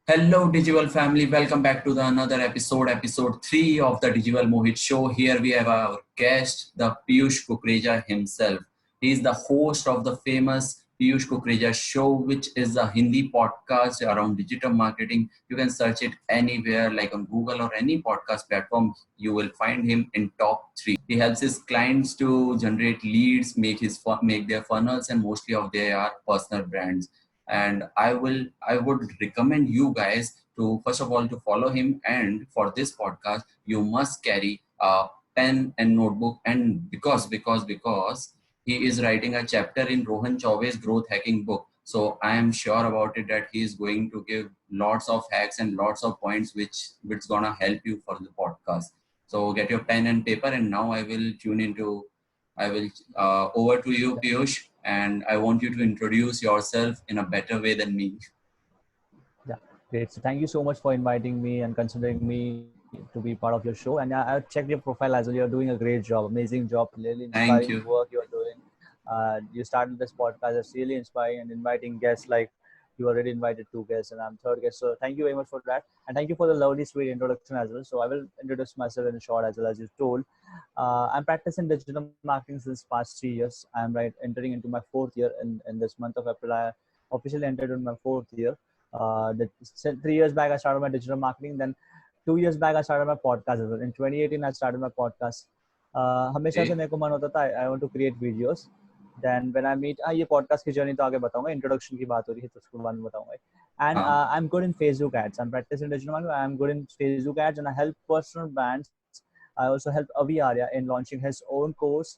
Hello, Digital family. Welcome back to the another episode 3 of the Digital Mohit Show. Here we have our guest, the Piyush Kukreja himself. He is the host of the famous Piyush Kukreja Show, which is a Hindi podcast around digital marketing. You can search it anywhere, like on Google or any podcast platform. You will find him in top 3. He helps his clients to generate leads, make their funnels, and mostly of their personal brands. And I would recommend you guys to first of all to follow him, and for this podcast you must carry a pen and notebook, and because he is writing a chapter in Rohan Chauve's growth hacking book, so I am sure about it that he is going to give lots of hacks and lots of points which gonna help you for the podcast. So get your pen and paper, and now I will over to you, Yeah, Piyush, and I want you to introduce yourself in a better way than me. yeah, great. So thank you so much for inviting me and considering me to be part of your show. And I checked your profile as well. You're doing a great job, amazing job, really inspiring Thank you. work you're doing. You started this podcast. It's really inspiring and inviting guests. Like you already invited 2 guests, and I'm third guest. So thank you very much for that, and thank you for the lovely, sweet introduction as well. So I will introduce myself in short as well as you told. I'm practicing digital marketing since past 3 years. I'm right entering into my 4th year in this month of April. I officially entered in my 4th year. 3 years back, I started my digital marketing. Then 2 years back, I started my podcast as well. In 2018, I started my podcast. हमेशा से Okay. मेरे को मन होता था I want to create videos. Then when I meet ये podcast की journey तो आगे बताऊंगा. Introduction की बात हो रही है तो उसको बाद में बताऊंगा. And Uh, I'm good in Facebook ads. I'm practicing digital marketing. I'm good in Facebook ads, and I help personal brands. I also help Avi Arya in launching his own course.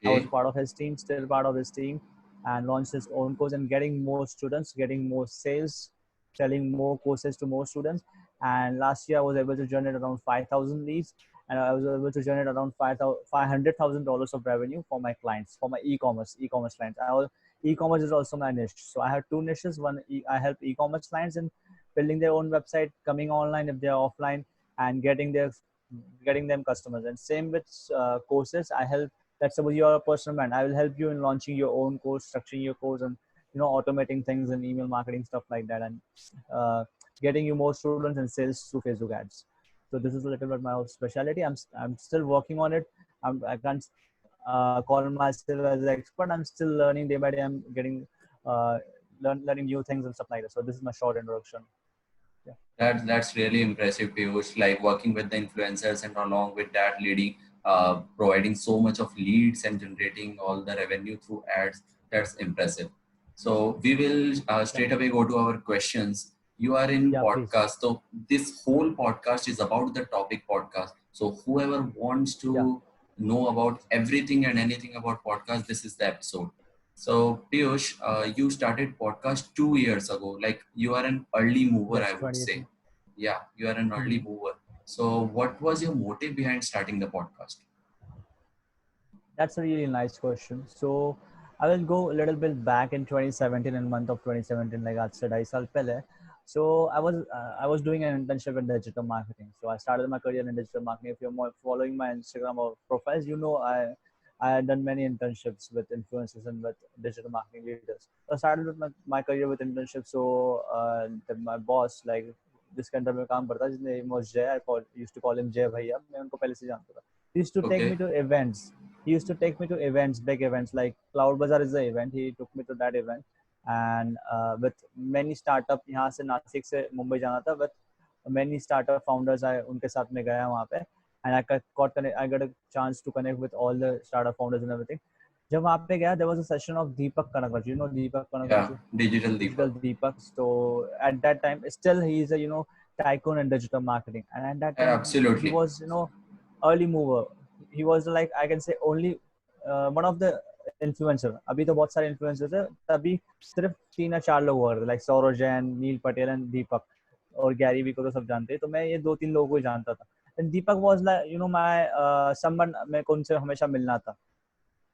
I was okay. part of his team, still part of his team, and launched his own course and getting more students, getting more sales, selling more courses to more students. And last year I was able to generate around 5,000 leads, and I was able to generate around $500,000 of revenue for my clients, for my e-commerce clients. E-commerce is also my niche. So I have two niches. I help e-commerce clients in building their own website, coming online if they are offline, and getting them customers. And same with courses. I help. Let's suppose you are a personal brand. I will help you in launching your own course, structuring your course, and automating things and email marketing stuff like that, and uh, getting you more students and sales through Facebook ads. So this is a little bit my specialty. I'm still working on it. I can't call myself as an expert. I'm still learning day by day. I'm getting uh, learning new things and stuff like that. So this is my short introduction. Yeah. That's really impressive, Piyush. Like working with the influencers and along with that, leading, providing so much of leads and generating all the revenue through ads. That's impressive. So we will Yeah. straight away go to our questions. You are in Yeah. Please. podcast, so this whole podcast is about the topic podcast. So whoever wants Yeah. to know about everything and anything about podcast, this is the episode. So Piyush, you started podcast 2 years ago. Like you are an early mover, Yes. I would 2018. say. Yeah, you are an early Mm-hmm. mover. So what was your motive behind starting the podcast? That's a really nice question. So I will go a little bit back in 2017, in month of 2017, like I said, I said pehle. So I was doing an internship in digital marketing. So I started my career in digital marketing. If you're following my Instagram or profiles, I had done many internships with influencers and with digital marketing leaders. So I started with my career with internships. So my boss, like जिसके under में काम करता जिसने was Jay, used to call him Jay भैया. मैं उनको पहले से जानता था. He used to take me Okay, to events. He used to take me to events, big events like Cloud Bazaar is the event. He took me to that event, and with many startup यहाँ से नासिक से मुंबई जाना था. With many startup founders, I उनके साथ में गया वहाँ पे, and I got a chance to connect with all the startup founders and everything. जब वहाँ पे गया, there was a session of Deepak Kanakaraju. You know Deepak yeah, Kanakaraju, digital digital Deepak. Deepak. So at that time, still he is a tycoon in digital marketing, and at that time he Absolutely. was early mover. He was like I can say only one of the influencer. अभी तो बहुत सारे influencers है. तभी सिर्फ 3 या 4 लोग हुआ करते like Saurabh Jain, nil Patel and दीपक और गैरी वी को तो सब जानते हैं. तो मैं ये 2-3 लोगों को ही जानता था. And Deepak was like my someone मेरे को उनसे हमेशा मिलना था.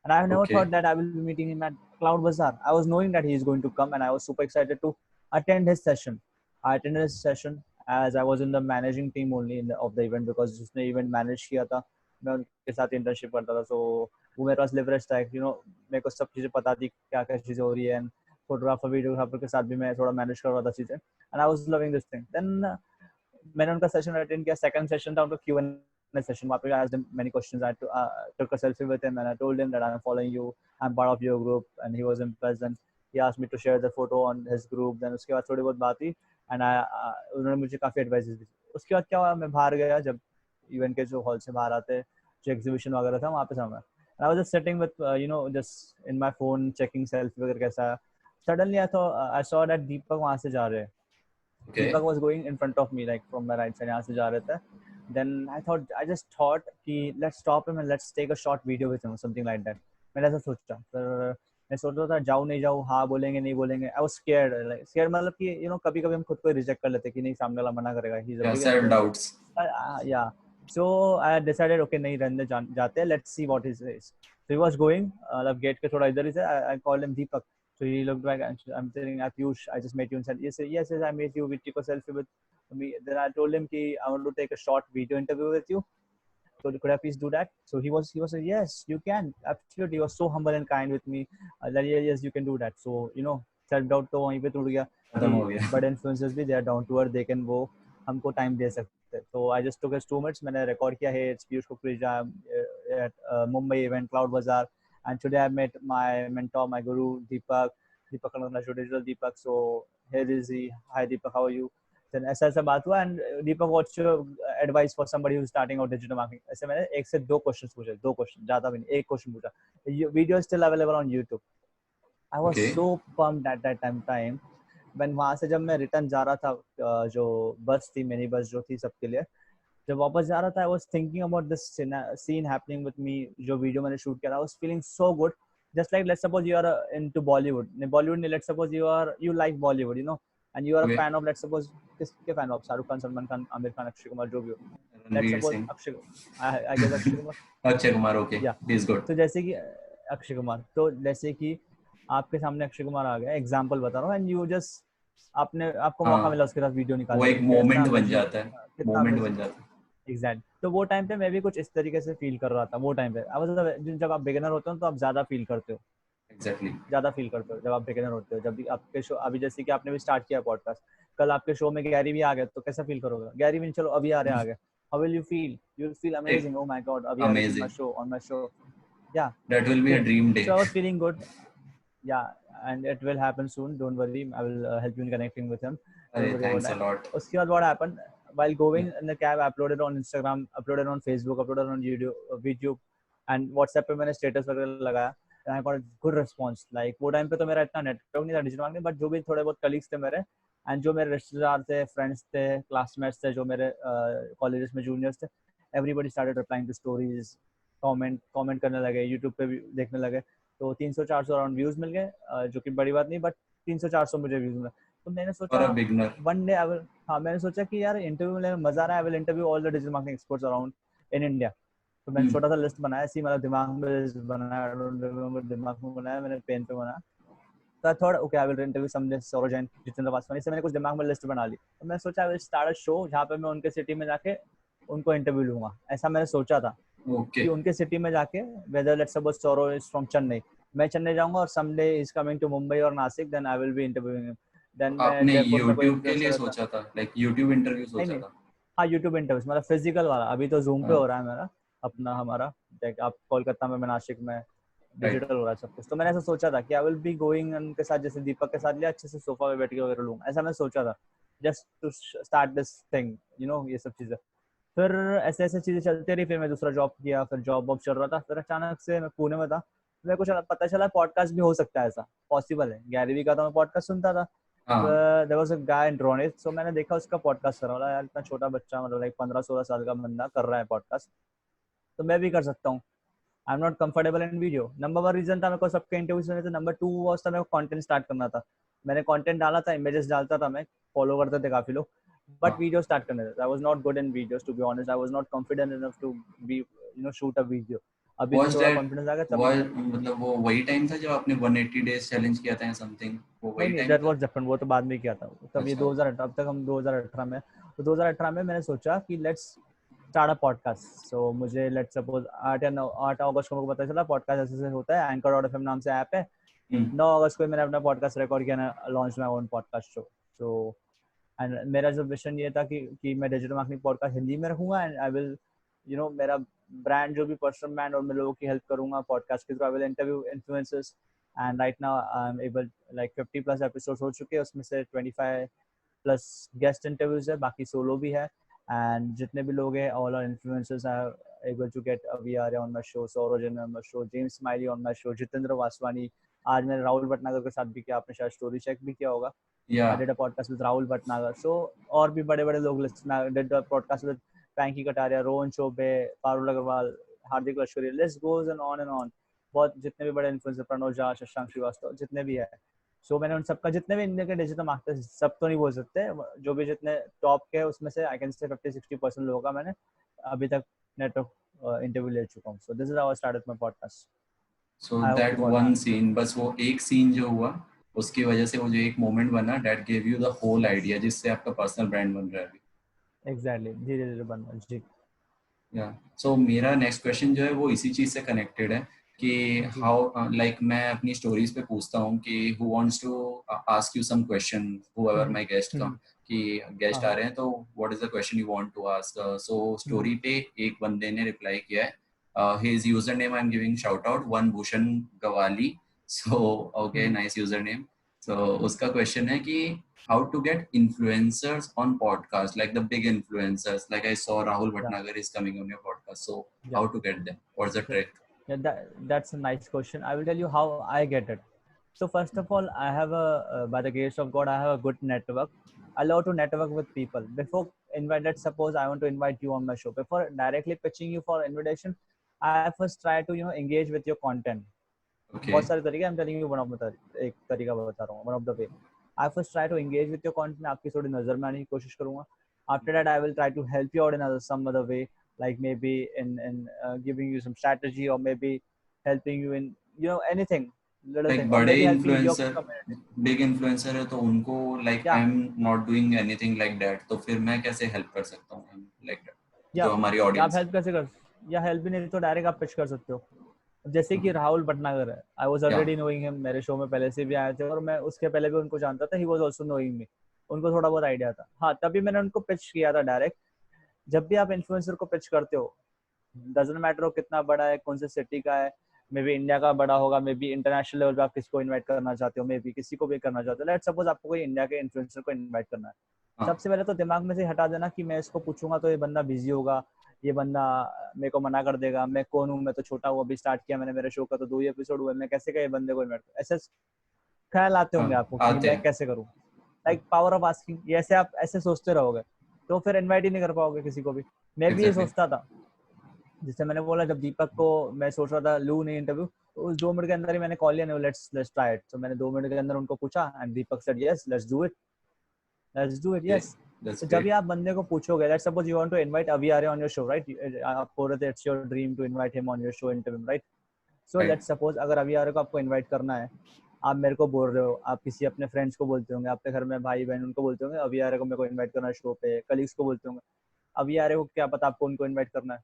And I never thought Okay, that I will be meeting him at Cloud Bazaar. I was knowing that he is going to come, and I was super excited to attend his session. I attended his session as I was in the managing team only of the event because जिसने event manage किया था मैं उनके साथ internship करता था. So वो मेरे पास leverage था. मेरे को सब चीजें पता थी क्या क्या चीजें हो रही है. फोटोग्राफर वीडियोग्राफर के साथ भी मैं थोड़ा मैनेज कर रहा था चीजें, and I was loving this thing. Then मैंने उनका सेशन अटेंड किया, सेकंड सेशन था उनका Q&A सेशन, वहाँ पे I asked him many questions, I took a selfie with him and I told him that I'm following you, I'm part of your group, and he was impressed and he asked me to share the photo on his group। then उसके बाद थोड़ी बहुत बात हुई and उन्होंने मुझे काफ़ी advice दी। उसके बाद क्या हुआ, मैं बाहर गया, जब इवेंट के जो हॉल से बाहर आते जो एग्जीबिशन वगैरह था वहाँ पे था मैं, I was just sitting with just in my phone checking selfie वगैरह कैसा। suddenly I saw that दीपक वहाँ से जा रहे हैं। Okay. Deepak was going in front of me, like from my right side, यहाँ से जा रहे थे। Then I just thought कि let's stop him and let's take a short video with him or something like that। मैंने ऐसा सोचा, फिर मैं सोच रहा था जाऊँ नहीं जाऊँ, हाँ बोलेंगे नहीं बोलेंगे। I was scared, like scared मतलब कि कभी-कभी हम खुद को रिजेक्ट कर लेते कि नहीं सामने वाला मना करेगा। He's a big self influencer। doubts. Yeah, so I decided okay नहीं रहने जाते, let's see what he says। So he was going, मतलब गेट के थोड़ा इधर ही से, I called him Deepak। So he looked back and I'm telling Piyush, I just met you and said, yes, yes, I met you. We took a selfie with me. Then I told him कि I want to take a short video interview with you. So could I please do that? So he was like, yes, you can. Absolutely. He was so humble and kind with me. That yes, you can do that. So self doubt तो वहीं पे टूट गया कि बड़े influencers भी they are down to earth, they can वो हमको time दे सकते। So I just took us 2 minutes. मैंने record किया है, it's Piyush Kukreja at Mumbai event Cloud Bazaar. And today I met my mentor, my guru, Deepak Kanagna Digital Deepak। So here is he. Hi Deepak, how are you? Then ऐसा बात हुआ and Deepak, what's your advice for somebody who's starting out digital marketing? ऐसे मैंने एक से दो questions पूछे, दो क्वेश्चन ज़्यादा भी नहीं, एक क्वेश्चन पूछा। Video is still available on YouTube। I was so pumped at that time when वहाँ से जब मैं रिटर्न जा रहा था, जो बस थी, मिनी बस जो थी सबके लिए, जब वापस जा रहा था I was thinking about this scene happening with me, जो वीडियो मैंने शूट किया था। I was feeling so good, just like let's suppose you are into Bollywood, let's suppose you like Bollywood, and you are a fan of, let's suppose किसके fan of, Shahrukh Khan, Salman Khan, Aamir Khan, Akshay Kumar, जो भी हो। Let's suppose Akshay, I guess Akshay Kumar. Akshay Kumar, okay, yeah, he's good। तो जैसे कि अक्षय कुमार, तो जैसे कि आपके सामने अक्षय कुमार आ गया, एग्जांपल बता रहा हूँ, एंड यू जस्ट आपको मौका मिला उसके साथ वीडियो निकालने वो का, एक मोमेंट बन जाता है, मोमेंट बन जाता है। एग्जैक्ट। तो वो टाइम पे मैं भी कुछ इस तरीके से फील कर रहा था वो टाइम पे। जब आप बिगिनर होते हो तो आप ज्यादा फील करते हो, एग्जैक्टली ज्यादा फील करते हो जब आप बिगिनर होते हो। जब भी आपके शो, अभी जैसे कि आपने भी स्टार्ट किया पॉडकास्ट, कल आपके शो में गैरी भी आ गया तो कैसा फील करोगे? गैरी भी चलो अभी आ रहे, आ गए, how will you feel? You will feel amazing, oh my God, अभी आ रहे in my show, on my show. Yeah that will be a dream day. So I was feeling good. Yeah, and it will happen soon, don't worry, I will help you in connecting with him, don't worry about Thanks a that। lot। उसके बाद what happened while going in the cab, I uploaded on Instagram, uploaded on Facebook, uploaded on YouTube and WhatsApp पे मैंने status वगैरह लगाया, and I got a good response। like वो time पे तो मेरा इतना नेटवर्क नहीं था डिजिटल मार्केटिंग, बट जो भी थोड़े बहुत कलीग्स थे मेरे, एंड जो मेरे रिश्तेदार थे, फ्रेंड्स थे, क्लासमेट्स थे, जो मेरे कॉलेजेस में जूनियर्स थे, everybody started replying to stories, comment करने लगे, यूट्यूब पे भी देखने लगे। तो 300-400 अराउंड व्यूज मिल गए, जो कि बड़ी बात नहीं, बट 300-400 मुझे व्यूज मिले। तो मैंने सोचा वन डे आई विल, हाँ मैंने सोचा कि यार इंटरव्यू में मजा आ रहा है, I will interview all the digital marketing experts around in India. तो मैंने छोटा सा लिस्ट बनाया, ऐसे मतलब दिमाग में लिस्ट बनाया, दिमाग में बनाया मैंने, पेन पे बनाया। तो I thought okay I will interview someday Saurabh Jain, Jitendra Vaswani से मैंने कुछ दिमाग में लिस्ट बना ली। तो मैं सोचा I will start a show जहाँ पे मैं उनके सिटी में जाके उनको इंटरव्यू लूंगा, ऐसा मैंने सोचा था। कि उनके सिटी में जाके, whether let's suppose Saurabh is from Chennai, मैं चेन्नई जाऊंगा और someday is coming to Mumbai और Nashik, then I will be interviewing him. Then मैं जयपुर में कोई YouTube के लिए सोचा था, लाइक YouTube इंटरव्यू सोचा था? हाँ YouTube इंटरव्यूज मतलब फिजिकल वाला, अभी तो जूम पे हो रहा है मेरा अपना, हमारा आप कोलकाता में, मैं नासिक में, डिजिटल हो रहा है सब कुछ। तो मैंने ऐसा सोचा था कि आई विल बी गोइंग उनके साथ, जैसे दीपक के साथ लिया, अच्छे से सोफा पे बैठ के वगैरह लूंगा, ऐसा मैं सोचा था, just to start this thing, ये सब चीजें। फिर ऐसे ऐसे चीजें चलती रही, फिर मैं दूसरा जॉब किया, फिर जॉब चल रहा था, फिर अचानक से मैं पुणे में था, मेरे को पता चला पॉडकास्ट भी हो सकता है, ऐसा पॉसिबल है। गैरी वी का तो मैं पॉडकास्ट सुनता था, देयर वाज अ गाय इन रोनित, सो मैंने देखा उसका पॉडकास्ट कर रहा है, यार इतना छोटा बच्चा, मतलब लाइक 15-16 साल का बंदा कर रहा है पॉडकास्ट, तो मैं भी कर सकता हूँ। I am not comfortable in video, number 1 reason था मेरे को सबके इंटरव्यू सुनने थे, नंबर 2 वाज था मेरे को कंटेंट स्टार्ट करना था। मैंने कंटेंट डाला था, इमेजेस डालता था, मैं फॉलो करते थे काफी लोग, but video start करने थे। I was not good in videos, to be honest, I was not confident enough to be shoot a video। अभी तो थोड़ा कॉन्फिडेंस आ गया तब। मतलब वो वही टाइम था जब आपने 180 डेज चैलेंज किया था या समथिंग, वो वही टाइम? दैट वाज डिफरेंट, वो तो बाद में किया था, तब ये 2018, अब तक हम 2018 में, तो 2018 में मैंने सोचा कि लेट्स स्टार्ट अ पॉडकास्ट। सो मुझे लेट्स सपोज 8 अगस्त को मेरे को पता चला पॉडकास्ट ऐसे होता है, एंकर.fm नाम से ऐप है, हम्म, 9 अगस्त को मैंने अपना पॉडकास्ट रिकॉर्ड किया, launch my own podcast show. So and मेरा जो विजन ये था कि मैं डिजिटल मार्केटिंग पॉडकास्ट हिंदी में रखूंगा, एंड आई विल मेरा ब्रांड जो भी पर्सनल ब्रांड, और मैं लोगों की हेल्प करूंगा पॉडकास्ट के through. I will interview influencers, and right now I am able, like 50 plus episodes हो चुके हैं, उसमें से 25 प्लस गेस्ट इंटरव्यूज है, बाकी सोलो भी है। एंड जितने भी लोग हैं, all are influencers are able to get VR on my show, Saurajan on my show, James Smiley on my show, Jitendra Vaswani. आज मैंने राहुल भटनागर के साथ भी किया, आपने शायद स्टोरी चेक भी किया होगा। या I did a podcast with Rahul Bhatnagar. So और भी बड़े बड़े लोग लिस्ट में, did a podcast with Panky Kataria, Rohan Chopde, Parul Agarwal, Hardik Lashkari, list goes and on. बहुत जितने भी बड़े इन्फ्लुएंसर, प्रणव झा, शशांक श्रीवास्तव, जितने भी है। सो मैंने उन सबका, जितने भी इंडिया के डिजिटल मार्केटर्स, सब तो नहीं बोल सकते, जो भी जितने टॉप के, उसमें से आई कैन से 50-60% लोगों का मैंने अभी तक नेटवर्क इंटरव्यू ले चुका हूँ। So this is how I started my podcast. So I hope that you got one that. Scene, बस वो एक सीन जो हुआ उसकी वजह से वो जो एक मोमेंट बना, that gave you the whole yes, idea, जिससे आपका पर्सनल ब्रांड बन रहा है अभी। एग्जैक्टली, धीरे धीरे बन रहा है जी। या सो मेरा नेक्स्ट क्वेश्चन जो है वो इसी चीज से कनेक्टेड है कि जी। हाउ लाइक मैं अपनी स्टोरीज पे पूछता हूँ कि who wants to ask you some question, whoever my guest come, कि हाँ गेस्ट आ हाँ। रहे हैं तो what is the question you want to ask. So story पे एक बंदे ने रिप्लाई किया है, his user name I am giving shout out, one Bhushan Gawali. So okay, nice user name. So उसका क्वेश्चन है कि how to get influencers on podcast, like the big influencers, like I saw Rahul या Bhatnagar is coming on your podcast, so या how to get them, what's the Yeah, trick? yeah, that's a nice question. I will tell you how I get it. So first of all, I have by the grace of God, I have a good network. I love to network with people. Before invite, let's suppose I want to invite you on my show. Before directly pitching you for invitation, I first try to engage with your content. बहुत Okay, सारे तरीके, I'm telling you one of the एक तरीका बता रहा हूँ, one of the way. I first try to engage with your content. मैं आपकी थोड़ी नजर में आने की कोशिश करूँगा. After that, I will try to help you out in some other way, like maybe in giving you some strategy, or maybe helping you in anything, little like thing, or बड़े maybe helping your influencer, community. big influencer है तो उनको like Yeah, I'm not doing anything like that, तो फिर मैं कैसे help कर सकता हूँ like that, या जो हमारी या आप audience है? हेल्प कैसे कर, या हेल्प भी नहीं तो डायरेक्ट आप पिच कर सकते हो। जैसे कि राहुल भटनागर है, आई वाज या ऑलरेडी नोइंग हिम, मेरे शो में पहले से भी आए थे, और मैं उसके पहले भी उनको जानता था, he was also knowing me. उनको थोड़ा बहुत आइडिया था, हाँ, तभी मैंने उनको पिच किया था डायरेक्ट। जब भी आप इन्फ्लुएंसर को पिच करते हो, डजंट मैटर हो कितना बड़ा है, कौन से सिटी का है, मे बी इंडिया का बड़ा होगा, मे बी इंटरनेशनल लेवल पे आप किसी को इन्वाइट करना चाहते हो, मे बी किसी को भी करना चाहते हो, लेट सपोज आपको कोई इंडिया के इन्फ्लुएंसर को इन्वाइट करना है। हाँ सबसे पहले तो दिमाग में से हटा देना कि मैं इसको पूछूंगा तो ये बंदा बिजी होगा, ये बंदा मेरे को मना कर देगा, मैं कौन हूँ, मैं तो छोटा हूँ, अभी स्टार्ट किया मैंने, मेरे शो का तो 2 ही एपिसोड हुए, मैं कैसे ये बंदे को इन्वाइट करूँ, ऐसे ख्याल आते हाँ होंगे आपको कि आते मैं हैं। कैसे करूँ। लाइक पावर ऑफ आस्किंग, ये ऐसे आप ऐसे सोचते रहोगे तो फिर इन्वाइट ही नहीं कर पाओगे किसी को भी। मैं भी ये एग्जैक्टली। सोचता था, जैसे मैंने बोला, जब दीपक को मैं सोच रहा था लू नहीं इंटरव्यू, तो उस 2 मिनट के अंदर ही मैंने कॉल लिया, नहीं लेट्स ट्राई इट। तो मैंने 2 मिनट के अंदर उनको पूछा, and Deepak said yes, let's do it, Okay, yes. that's तो जब भी great. आप बंदे को पूछोगे, let's suppose you want to invite अभी Arya on your show, right, आप बोल रहे थे it's your dream to invite him on your show interview, right. So Right. Let's suppose अगर अभी आर्य को आपको इनवाइट करना है, आप मेरे को बोल रहे हो, आप किसी अपने फ्रेंड्स को बोलते होंगे, आपके घर में भाई बहन उनको बोलते होंगे अभी आर्य को मेरे को इनवाइट करना है शो पे, कलीग्स को बोलते होंगे, अभी आर्य को क्या पता आपको उनको इनवाइट करना है,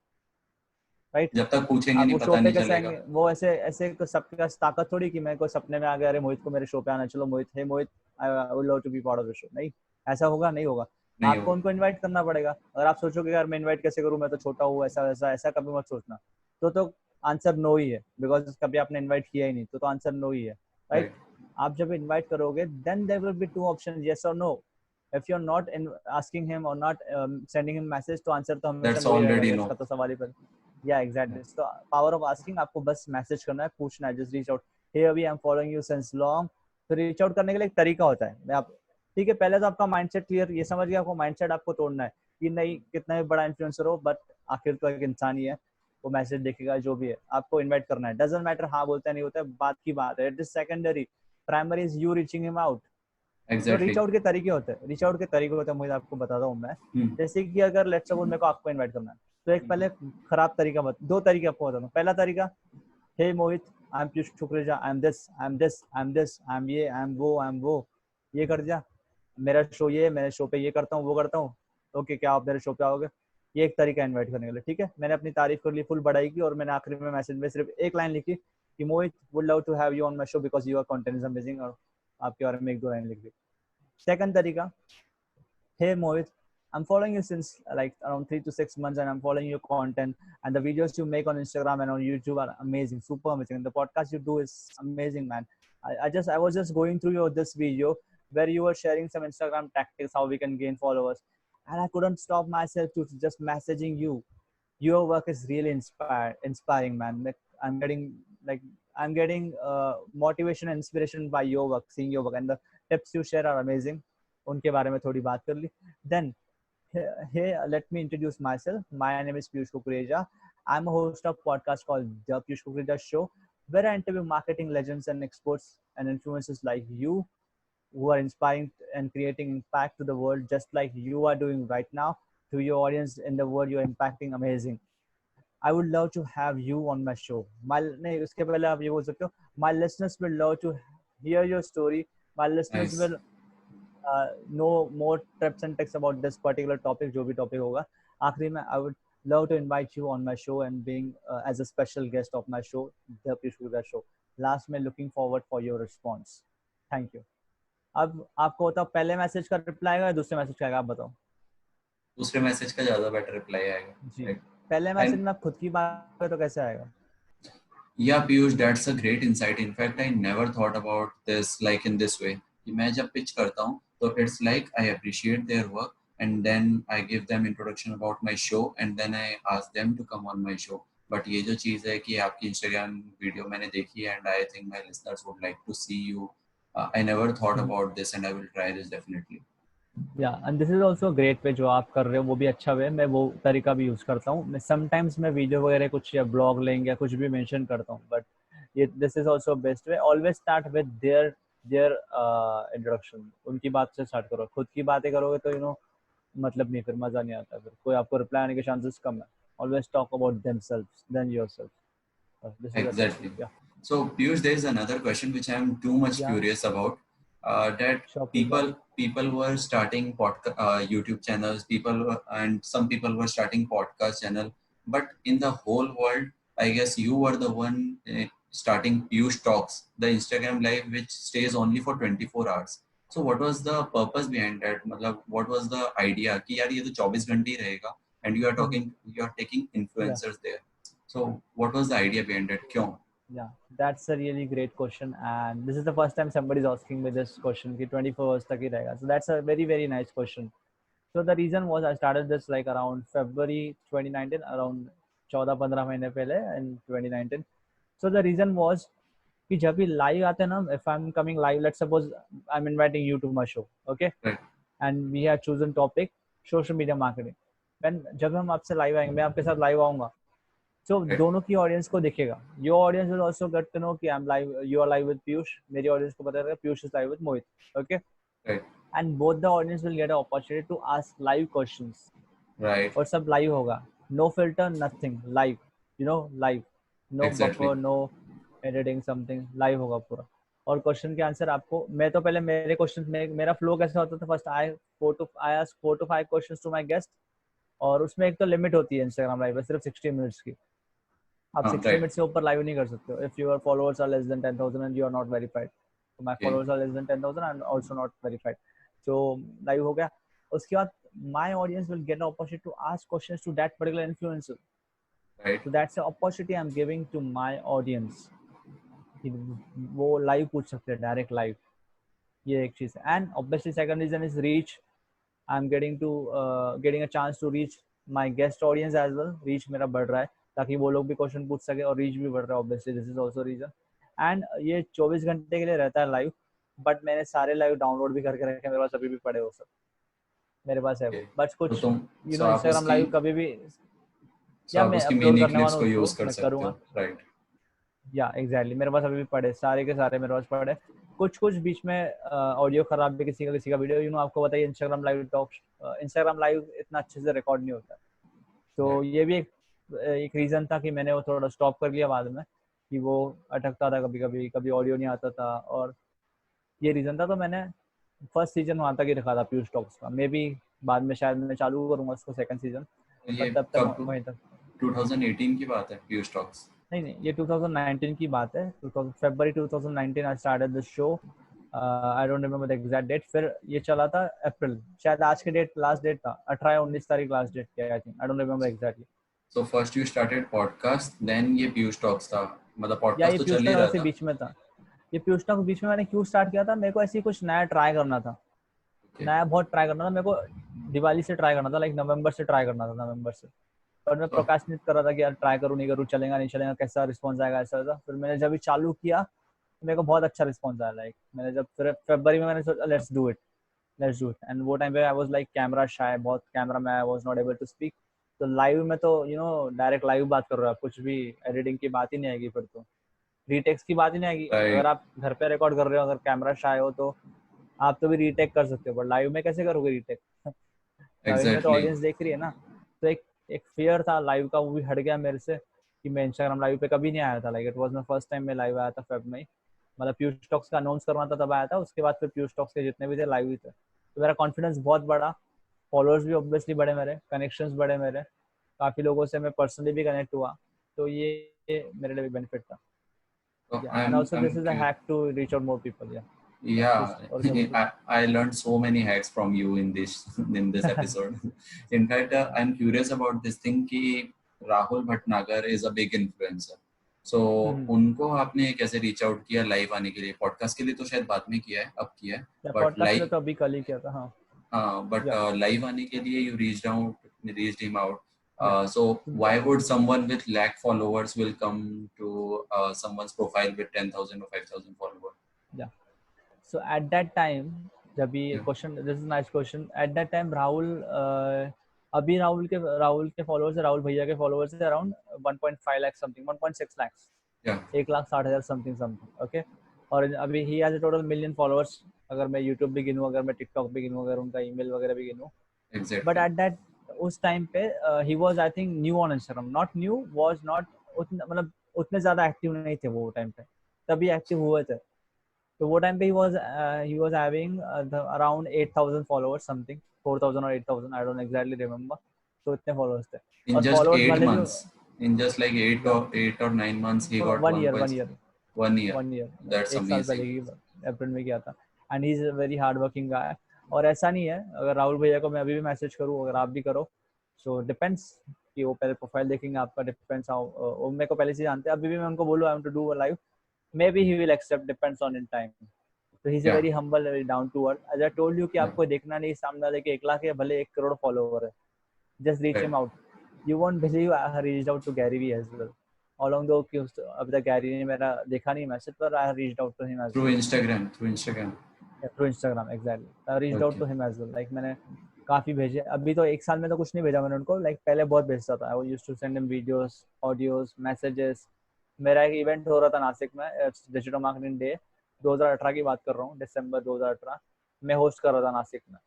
राइट। जब तक पूछेंगे आप नहीं वो शो पता पे नहीं कैसे चलेगा। आएंगे, वो ऐसे ऐसे तो सबके पास ताकत थोड़ी कि मेरे को सपने में आ गया, अरे मोहित को मेरे शो पे आना, चलो Mohit, hey Mohit, I would love to be part of the show, नहीं, ऐसा होगा नहीं होगा। नहीं आपको होगा। उनको इनवाइट करना पड़ेगा। अगर आप सोचोगे यार मैं इनवाइट कैसे करूं, मैं तो छोटा हूँ, ऐसा वैसा, ऐसा कभी मत सोचना। तो आंसर नो ही है, बिकॉज कभी आपने इनवाइट किया ही नहीं, तो आंसर नो ही है, राइट। राइट। आप जब इनवाइट करोगे, then there will be 2 option, yes और no. If you are not asking him or not sending him message, तो आंसर तो हमेशा दैट्स नो ही रहेगा, ऑलरेडी यस नो। का तो सवाल ही पर। या एग्जैक्टली, तो पावर ऑफ आस्किंग, आपको बस मैसेज करना है, पूछना है, जस्ट रीच आउट, हे अभी I am following you since long. तो रीच आउट करने के लिए एक तरीका होता है, मैं आप, ठीक है, पहले तो आपका माइंडसेट क्लियर, ये समझ गया, आपको माइंडसेट आपको तोड़ना है कि नहीं, कितना भी बड़ा इन्फ्लुएंसर हो, बट आखिर तो एक इंसान ही है, वो मैसेज देखेगा, जो भी है आपको इन्वाइट करना है, डजंट मैटर हाँ बोलता है नहीं होता है, बात की बात है, it is secondary. Primary is you reaching him out. तो रीच एग्जैक्टली। आउट के तरीके होते हैं, रीच आउट के तरीके होते हैं, मुझे आपको बताता हूँ मैं। हम्म। जैसे कि अगर लेट्स सपोज मेरे को आपको इनवाइट करना है, तो एक पहले खराब तरीका दो तरीके आपको बताता हूँ। पहला तरीका, hey Mohit, I am Piyush Kukreja, I am this, I am this, I am this, I am ये, आई एम वो, आई एम वो, ये कर दिया, मेरा शो ये, मेरे शो पे ये करता हूँ, वो करता हूँ, ओके, क्या आप मेरे शो पे आओगे। ये एक तरीका इनवाइट करने के लिए, ठीक है। मैंने अपनी तारीफ कर ली, फुल बढ़ाई की, और मैंने आखिरी में मैसेज में सिर्फ एक लाइन लिखी, कि मोहित would love to have you on my show because your content is amazing, और आपके बारे में एक दो लाइन लिख दी. Second तरीका, hey Mohit, I'm following you since like around 3 to 6 months, and I'm following your content, and the videos you make on Instagram and on YouTube are amazing, super amazing. And the podcast you do is amazing, man. I was just going through your this video where you were sharing some Instagram tactics how we can gain followers, and I couldn't stop myself to just messaging you. Your work is really inspiring, man. Like, like I'm getting motivation and inspiration by your work, seeing your work, and the tips you share are amazing. उनके बारे में थोड़ी बात कर ली. Then, hey, let me introduce myself. My name is Piyush Kukreja. I'm a host of podcast called The Piyush Kukreja Show, where I interview marketing legends and experts and influencers like you, who are inspiring and creating impact to the world, just like you are doing right now. To your audience in the world, you're impacting amazing. I would love to have you on my show. नहीं उसके पहले आप ये बोल सकते हो. My listeners will love to hear your story. My listeners Nice. will know more tips and tricks about this particular topic, जो भी topic होगा. आखिरी में I would love to invite you on my show and being as a special guest of my show, The Piyush Kukreja Show. Last में looking forward for your response. Thank you. अब आपको होता पहले message का reply आएगा या दूसरे message का आएगा, आप बताओ. दूसरे मैसेज का ज्यादा बेटर रिप्लाई आएगा. जी. Right. पहले मैसेज में आप खुद की बात करें तो कैसे आएगा? Yeah, Piyush, that's a great insight. In fact, I never thought about this like in this way. कि मैं जब pitch करता हूँ, तो it's like I appreciate their work, and then I give them introduction about my show, and then I ask them to come on my show. But ये जो चीज़ है कि आपकी Instagram वीडियो मैंने देखी है, and I think my listeners would like to see you. I never thought about this, and I will try this definitely. Yeah, and this is also a great way जो आप कर रहे हो, वो भी अच्छा वे. मैं वो तरीका भी यूज करता हूँ. मैं समटाइम्स मैं वीडियो वगैरह कुछ या ब्लॉग लिंक या कुछ भी मेंशन करता हूँ, बट ये this is also best way. Always start with their introduction. उनकी बात से स्टार्ट करो. खुद की बातें करोगे तो मतलब नहीं, फिर मजा नहीं आता, फिर कोई आपको रिप्लाई आने के चांसेस कम है. Always talk about themselves than yourself. This is Exactly. Yeah So, Piyush, there is another question which I am too much Yeah. curious about. That Sure, please go. people were starting YouTube channels. And some people were starting podcast channel. But in the whole world, I guess you were the one starting Piyush Talks, the Instagram live which stays only for 24 hours. So what was the purpose behind that? मतलब what was the idea कि यार ये तो 24 घंटे ही रहेगा, and you are taking influencers there. So what was the idea behind it? क्यों? Yeah, that's a really great question, and this is the first time somebody is asking me this question कि 24 hours तक ही रहेगा. So that's a very very nice question. So the reason was I started this like around February 2019, around 14-15 महीने पहले in 2019. So the reason was कि जब भी live आते हैं ना, if I'm coming live, let's suppose I'm inviting you to my show, okay? Right. And we have chosen topic social media marketing. When जब हम आपसे live आएंगे, मैं आपके साथ live आऊँगा. So Right. दोनों की ऑडियंस को दिखेगा. Your audience will also get to know कि I'm live, you are live with Piyush. मेरी ऑडियंस को पता रहेगा Piyush is live with Mohit. Okay. Right. And both the audience will get an opportunity to ask live questions. Right. और सब live होगा. No filter, nothing. Live. Live. No Exactly. buffer, no editing something. Live होगा पूरा. और question के answer आपको, मैं तो पहले मेरे क्वेश्चन में मेरा फ्लो कैसा होता था, first I ask 4 to 5 questions to my guest. और उसमें एक तो लिमिट होती है इंस्टाग्राम लाइव में, सिर्फ 60 मिनट्स की. आप 60 मिनट से ऊपर लाइव नहीं कर सकते हो. If your followers are less than 10,000 and you are not verified. तो my followers are less than 10,000 and also not verified. So live हो गया. उसके बाद my audience will get an opportunity to ask questions to that particular influencer. Right. So that's an opportunity I'm giving to my audience. वो live पूछ सकते हैं, direct live. ये एक चीज है. And obviously second reason is reach. I am getting a chance to reach my guest audience as well. Reach मेरा बढ़ रहा है ताकि वो लोग भी क्वेश्चन पूछ सके, और रीच भी बढ़ रहा है. Obviously this is also reason. And ये 24 घंटे के लिए रहता है लाइव, बट मैंने सारे लाइव डाउनलोड भी करके रखे. मेरे पास अभी भी पड़े हो सब, मेरे पास है. बट कुछ इंस्टाग्राम लाइव कभी भी या मैं अपलोड करने वाला हूँ उसको, मैं करूँगा. राइट. या एग्जैक्टली, मेरे पास अभी भी पड़े, सारे के सारे मेरे पास पड़े. कुछ बीच में ऑडियो खराब भी, किसी का वीडियो. आपको बताइए इंस्टाग्राम लाइव इतना अच्छे से रिकॉर्ड नहीं होता. तो ये भी एक रीजन था कि मैंने वो थोड़ा स्टॉप कर लिया बाद में, कि वो अटकता था कभी ऑडियो नहीं आता था, और ये रीजन था. तो मैंने फर्स्ट सीजन वहाँ तक ही रखा था पीयूष टॉक्स का. मे बी बाद में शायद मैं चालू करूँगा उसको सेकंड सीजन, ये तब तक वहीं तक. 2018 की बात है पीयूष टॉक्स. नहीं नहीं, ये 2019 की बात है। 2000 February 2019 I started the show. I don't remember the exact date. फिर ये चला था अप्रैल, शायद आज के डेट लास्ट डेट था 18 या 19 तारीख लास्ट डेट क्या, I think, I don't remember exactly. So first you started podcast, then ये पीयूष टॉक्स था, मतलब या podcast ये तो पीयूष चल ही टॉक रहा ऐसे था। बीच में था। ये पीयूष टॉक बीच में मैंने क्यों स्टार्ट किया था, मेरे को ऐसे ही कुछ नया ट्राई करना था। Okay. नया बहुत ट्राई करना था मेरे को। दिवाली से ट्राई करना था, लाइक नवंबर से ट्राई करना था, नवंबर से। और मैं So प्रोक्रास्टिनेट कर रहा था कि यार ट्राई करूँ नहीं करूँ, चलेगा नहीं चलेगा, कैसा रिस्पॉन्स आएगा, ऐसा वैसा। फिर मैंने जब भी चालू किया तो मेरे को बहुत अच्छा रिस्पॉन्स आया। लाइक मैंने जब फिर फरवरी में मैंने सोचा let's do it, let's do it. And वो टाइम पे I was like camera shy, बहुत कैमरा में I was not able to speak. तो लाइव में तो डायरेक्ट लाइव बात कर रहे हो आप, कुछ भी एडिटिंग की बात ही नहीं आएगी, फिर तो रीटेक्स की बात ही नहीं आएगी। अगर right, आप घर पे रिकॉर्ड कर रहे हो, अगर कैमरा शाय हो तो आप तो भी रीटेक कर सकते हो, बट लाइव में कैसे करोगे रीटेक? लाइव में तो exactly. ऑडियंस देख रही है ना। तो एक एक फियर था लाइव का, वो भी हट गया मेरे से कि मैं इंस्टाग्राम लाइव पे कभी नहीं आया था। Like it was my first time मैं लाइव आया था फेब में ही। मतलब पीयूष टॉक्स का अनाउंस करना था तब आया था, उसके बाद फिर पीयूष टॉक्स के जितने भी थे लाइव ही थे। तो मेरा कॉन्फिडेंस बहुत बढ़ा, फॉलोअर्स भी ऑब्वियसली बढ़े मेरे, कनेक्शंस बढ़े मेरे, काफी लोगों से मैं पर्सनली भी कनेक्ट हुआ। तो ये मेरे लिए भी बेनिफिट था। So yeah and also I'm this is a curious. Hack to reach out more people. Yeah Yeah, please, और क्या बोल रहे I learned so many hacks from you in this थे? episode. In fact, I'm curious about this thing कि Rahul Bhatnagar is a big influencer. So उनको आपने कैसे reach out किया लाइव आने के लिए? पॉडकास्ट के लिए तो शायद बाद में किया है, अब किया है, या बट पॉडकास्ट के लिए लाइव, तो अभी कल ही किया था। हाँ। but या live आने के लिए you reached him out. या So why would someone with lakh followers will come to someone's profile with 10,000 or 5,000 followers? या सो एट दैट टाइम, जब ये Yeah, question, this is nice question. At that time Rahul अभी राहुल के followers, Rahul भैया के followers है around 1.5 lakh something, 1.6 lakh, yeah, 1,60,000 something something. Okay. और अभी he has total million followers, अगर मैं यूट्यूब भी गिनूँ, अगर मैं टिकटॉक भी गिनूँ, अगर उनका ईमेल वगैरह भी गिनूँ। But exactly. एट दैट, उस टाइम पे ही was I think new on Instagram, not new, was not उतना, मतलब उतने ज्यादा एक्टिव नहीं थे वो टाइम पे, तभी एक्टिव हुए थे। तो वो टाइम पे he was having around 8,000 followers something, 4,000 or 8,000, I don't exactly remember। तो इतने followers थे। In और just followers eight वाले भी, months, in just like या 8 or 9 months, he got one year 1.1 year. 1 year, That's एक साल पहले amazing. की अप्रैल में किया था। And he is a very hard working गाय। और ऐसा नहीं है, अगर राहुल भैया को मैं अभी भी मैसेज करूँ, अगर आप भी करो, सो डिपेंड्स कि वो पहले प्रोफाइल देखेंगे आपका, डिपेंड्स हाउ, वो मेरे को पहले से जानते हैं। अभी भी मैं उनको बोलूँ I want to do a live, maybe he will accept, depends on in time. तो he is a Yeah, very humble, very down to earth. As I told you कि yeah, आपको देखना नहीं सामने वाले के 1 लाख है, भले 1 करोड़ फॉलोवर है, just reach right. Him out. You won't believe I have reached out to Gary Vee as well. Along though कि अभी तक गैरी ने मेरा देखा नहीं मैसेज, पर I have reached out to him as Through well. Instagram, through Instagram. Yeah, through Instagram, exactly. I have reached out Okay. to him as well. Like मैंने काफी भेजे, अभी तो एक साल में तो कुछ नहीं भेजा मैंने उनको, like पहले बहुत भेजता था। I used to send him videos, audios, messages। मेरा एक इवेंट हो रहा था नासिक में, डिजिटल मार्केटिंग डे, 2018 की बात कर रहा हूँ, दिसंबर 2018 मैं होस्ट कर रहा था नासिक में।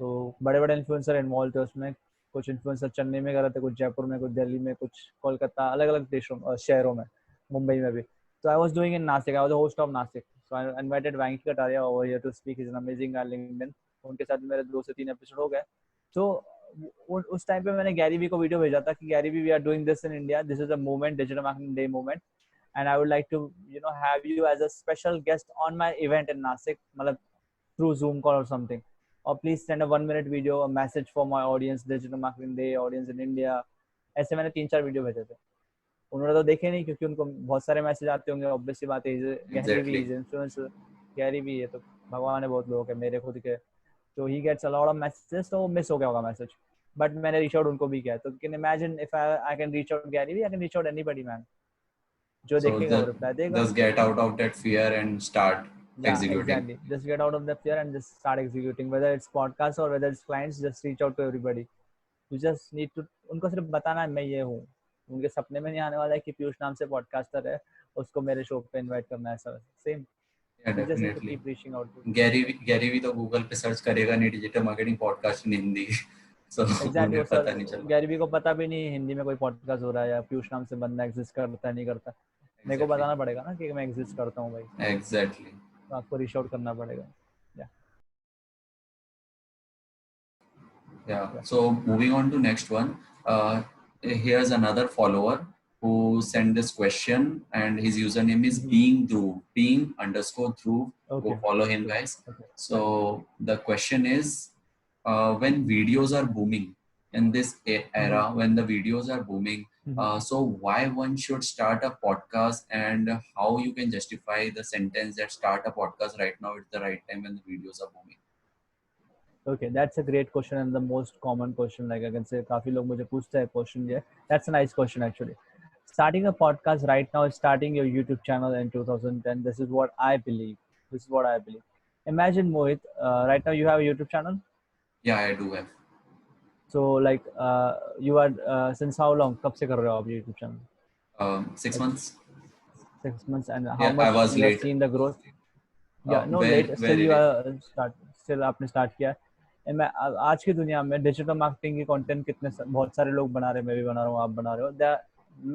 तो बड़े बड़े इन्फ्लुएंसर इन्वॉल्व थे उसमें। कुछ इन्फ्लुएंसर चेन्नई में कर रहे थे, कुछ जयपुर में, कुछ दिल्ली में, कुछ कोलकाता, अलग अलग देशों शहरों में, मुंबई में भी। तो I was doing in Nashik, I was the host of Nashik. So I invited Venky Kataria over here to speak, is an amazing guy LinkedIn. उनके साथ मेरे 2 से 3 एपिसोड हो गए। तो उस टाइम पे मैंने गैरी वी को वीडियो भेजा था कि Gary Vee, we are doing this in India, this is a movement, digital marketing day movement, and I would like to have you as a special guest on my event in Nasik, मतलब through Zoom call or something, or please send a 1 minute video, a message for my audience, digital marketing day audience in India। ऐसे मैंने 3-4 video भेजे थे। उन्होंने तो देखे नहीं, क्योंकि उनको बहुत सारे मैसेज आते होंगे, ऑब्वियस सी बात है, Gary Vee is Exactly. Influencer, Gary Vee है तो भगवान है, बहुत लोगों के, मेरे खुद के। तो he gets a lot of messages, तो मिस हो गया होगा मैसेज। बट मैंने रीच आउट उनको भी किया। तो can imagine if I can reach out Gary Vee, I can reach out anybody man. जो So देखेगा वो रिप्लाई देगा। just get out of that fear and start Yeah, executing. exactly. Just get out of the fear and just start executing. Whether it's podcast or whether it's clients, just reach out to everybody. You just need to, उनको सिर्फ बताना है मैं ये हूँ। उनके सपने में नहीं आने वाला है कि पीयूष नाम से पॉडकास्टर है, उसको मेरे शो पे इनवाइट करना है, ऐसा same. Yeah, You just need to definitely. keep reaching out to। Gary भी तो गूगल पे सर्च करेगा नहीं digital marketing podcast in Hindi. So exactly. वो उन्हें सर पता नहीं चला। गैरी को पता भी नहीं हिंदी में कोई पॉडकास्ट हो रहा है, या पीयूष नाम से बंदा एग्जिस्ट करता है नहीं करता। मेरे को Exactly. बताना पड़ेगा ना कि मैं एग्जिस्ट करता हूँ भाई, Exactly. तो आपको रीच आउट करना पड़ेगा। Yeah. या So moving on to next one. Here's another follower. who sent this question, and his username is Mhm. being Dhruv, being_Dhruv. Go Okay. follow him, Okay. guys. Okay. So the question is, when videos are booming in this Mhm. era, when the videos are booming, Mhm. so why one should start a podcast, and how you can justify the sentence that start a podcast right now at the right time when the videos are booming? Okay, that's a great question and the most common question. Like I can say, काफी लोग मुझे पूछते हैं question ये. That's a nice question actually. Starting a podcast right now is starting your YouTube channel in 2010. This is what I believe. This is what I believe. Imagine Mohit, right now you have a YouTube channel. Yeah, I do have. So like you are since how long? कब से कर रहे हो आप YouTube channel? 6 months. 6 months, and how Yeah, I much was you have late. seen the growth? Yeah, no late. Still Very you late. are still आपने start किया. And मैं आज की दुनिया में डिजिटल मार्केटिंग की कंटेंट बहुत सारे लोग बना रहे हैं, मैं भी बना रहा हूँ, आप बना रहे हो. There are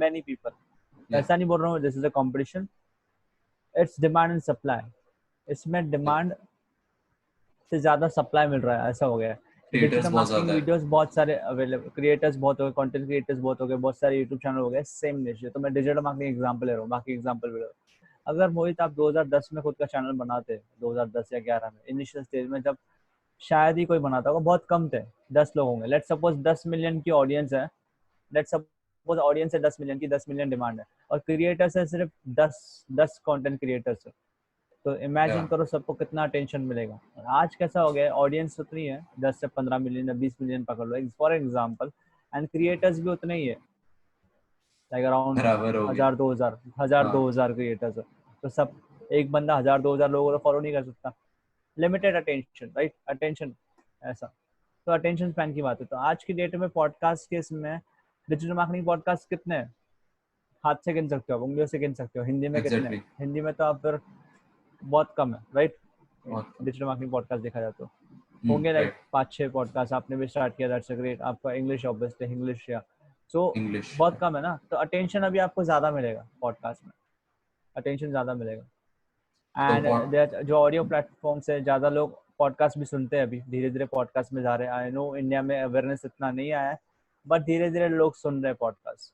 many people. Yeah, ऐसा नहीं बोल रहा हूँ this is a competition. It's demand and supply. इसमें yeah. डिमांड से ज्यादा सप्लाई मिल रहा है, ऐसा हो गया है. Creators डिजिटल बहुत मार्केटिंग ज्यादा है. वीडियोस बहुत सारे अवेलेबल, क्रिएटर्स बहुत हो गए, कंटेंट क्रिएटर्स बहुत हो गए, बहुत सारे यूट्यूब चैनल हो गए सेम निश. तो मैं डिजिटल मार्केटिंग एग्जांपल ले रहा हूँ, बाकी एग्जांपल भी ले रहा हूँ. अगर मोहित आप 2010 में खुद का चैनल बनाते, 2010 या 11 में इनिशियल स्टेज में, जब शायद ही कोई बनाता होगा, बहुत कम थे, 10 लोग होंगे. लेट्स सपोज 10 मिलियन की ऑडियंस है. लेट्स सपोज ऑडियंस है 10 मिलियन की, 10 मिलियन डिमांड है, और क्रिएटर्स है सिर्फ 10 कंटेंट क्रिएटर्स है. तो इमेजिन Yeah, करो सबको कितना अटेंशन मिलेगा. आज कैसा हो गया, ऑडियंस उतनी है 10 से 15 मिलियन या 20 मिलियन पकड़ लो फॉर एग्जांपल, एंड क्रिएटर्स भी उतने ही है, लाइक अराउंड बराबर हो गया. 1000 2000 क्रिएटर्स है. तो सब एक बंदा 1000 2000 लोगों को फॉलो नहीं कर सकता. लिमिटेड अटेंशन, राइट, अटेंशन ऐसा. तो अटेंशन स्पैन की बात है. तो आज की डेट में पॉडकास्ट के इसमें डिजिटल मार्केटिंग पॉडकास्ट कितने हैं, हाथ से गिन सकते हो, उंगलियों से गिन सकते हो. हिंदी में कितने हैं? Exactly. हिंदी में तो आप फिर बहुत कम है, राइट. बहुत कम. डिजिटल मार्केटिंग पॉडकास्ट देखा जाए तो होंगे लाइक Right. 5-6 पॉडकास्ट. आपने भी स्टार्ट किया, दैट्स अ ग्रेट. आपका इंग्लिश ऑब्वियसली इंग्लिश या सो English. बहुत कम है ना. तो अटेंशन अभी आपको ज्यादा मिलेगा पॉडकास्ट में, अटेंशन ज्यादा मिलेगा. So एंड जो ऑडियो प्लेटफॉर्म्स है, ज्यादा लोग पॉडकास्ट भी सुनते हैं. अभी धीरे धीरे पॉडकास्ट में जा रहे हैं. आई नो इंडिया में अवेयरनेस इतना नहीं आया है, बट धीरे धीरे लोग सुन रहे हैं पॉडकास्ट.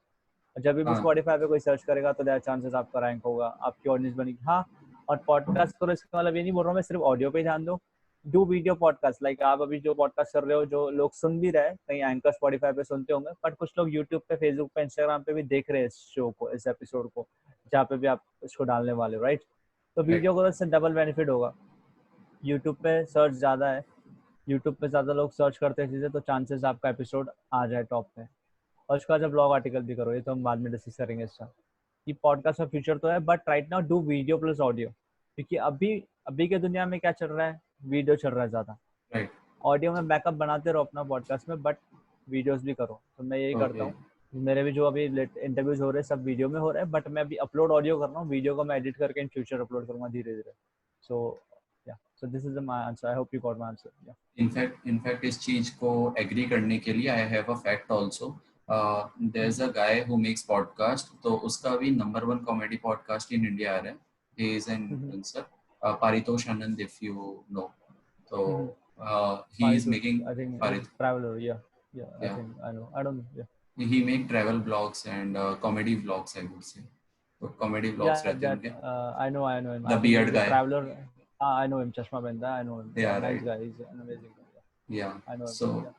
जब भी हाँ, स्पॉटिफाई पे कोई सर्च करेगा तो देयर चांसेस आपका रैंक होगा, आपकी ऑडियंस बनेगी. हाँ, और पॉडकास्ट करो इसका मतलब ये नहीं बोल रहा हूँ मैं सिर्फ ऑडियो पे ही ध्यान दो. Do video podcast. लाइक आप अभी जो पॉडकास्ट कर रहे हो, जो लोग सुन भी रहे हैं, कहीं एंकर स्पॉटिफाई पे सुनते होंगे, बट कुछ लोग यूट्यूब पे, फेसबुक पे, इंस्टाग्राम पे भी देख रहे हैं इस शो को, इस एपिसोड को, जहाँ पे भी आप इसको डालने वाले हो, राइट. तो right. वीडियो करो, इससे डबल बेनिफिट होगा. यूट्यूब पे सर्च ज्यादा है, यूट्यूब पे ज्यादा लोग सर्च करते हैं चीजें, तो चांसेस आपका एपिसोड आ जाए टॉप पे. और उसका जब ब्लॉग आर्टिकल भी करो, ये तो हम बाद में डिस्कस करेंगे इसका, कि पॉडकास्ट का फ्यूचर तो है, but right now do video plus audio. क्योंकि अभी अभी के दुनिया में क्या चल रहा है, वीडियो चल रहा है ज्यादा. Right. ऑडियो में बैकअप बनाते रहो अपना पॉडकास्ट में, बट वीडियोस भी करो. तो मैं यही करता Okay. हूँ. मेरे भी जो अभी इंटरव्यूज हो रहे हैं सब वीडियो में हो रहे हैं, बट मैं अभी अपलोड ऑडियो कर रहा हूँ. वीडियो को मैं एडिट करके इन फ्यूचर अपलोड करूंगा धीरे धीरे. सो या, सो this is my answer. I hope you got my answer. या, In fact, इस चीज को एग्री करने के लिए I have a fact also. There's a guy who makes podcast. तो उसका भी #1 comedy podcast in India आ रहा है. He is an influencer. Paritosh Anand, if you know. So he is Paritosh, making I think Parit. traveler. Yeah, yeah, I Yeah. think I know. I don't know. Yeah. He make travel vlogs and comedy vlogs, I would say. तो comedy vlogs Yeah, रहते हैं that उनके. I know him. The I think beard he's a guy. traveler. I know him. Chashma Benda. I know him. Yeah, Yeah, nice right. guy. He's an amazing guy. Yeah. Yeah, I know him. So Yeah.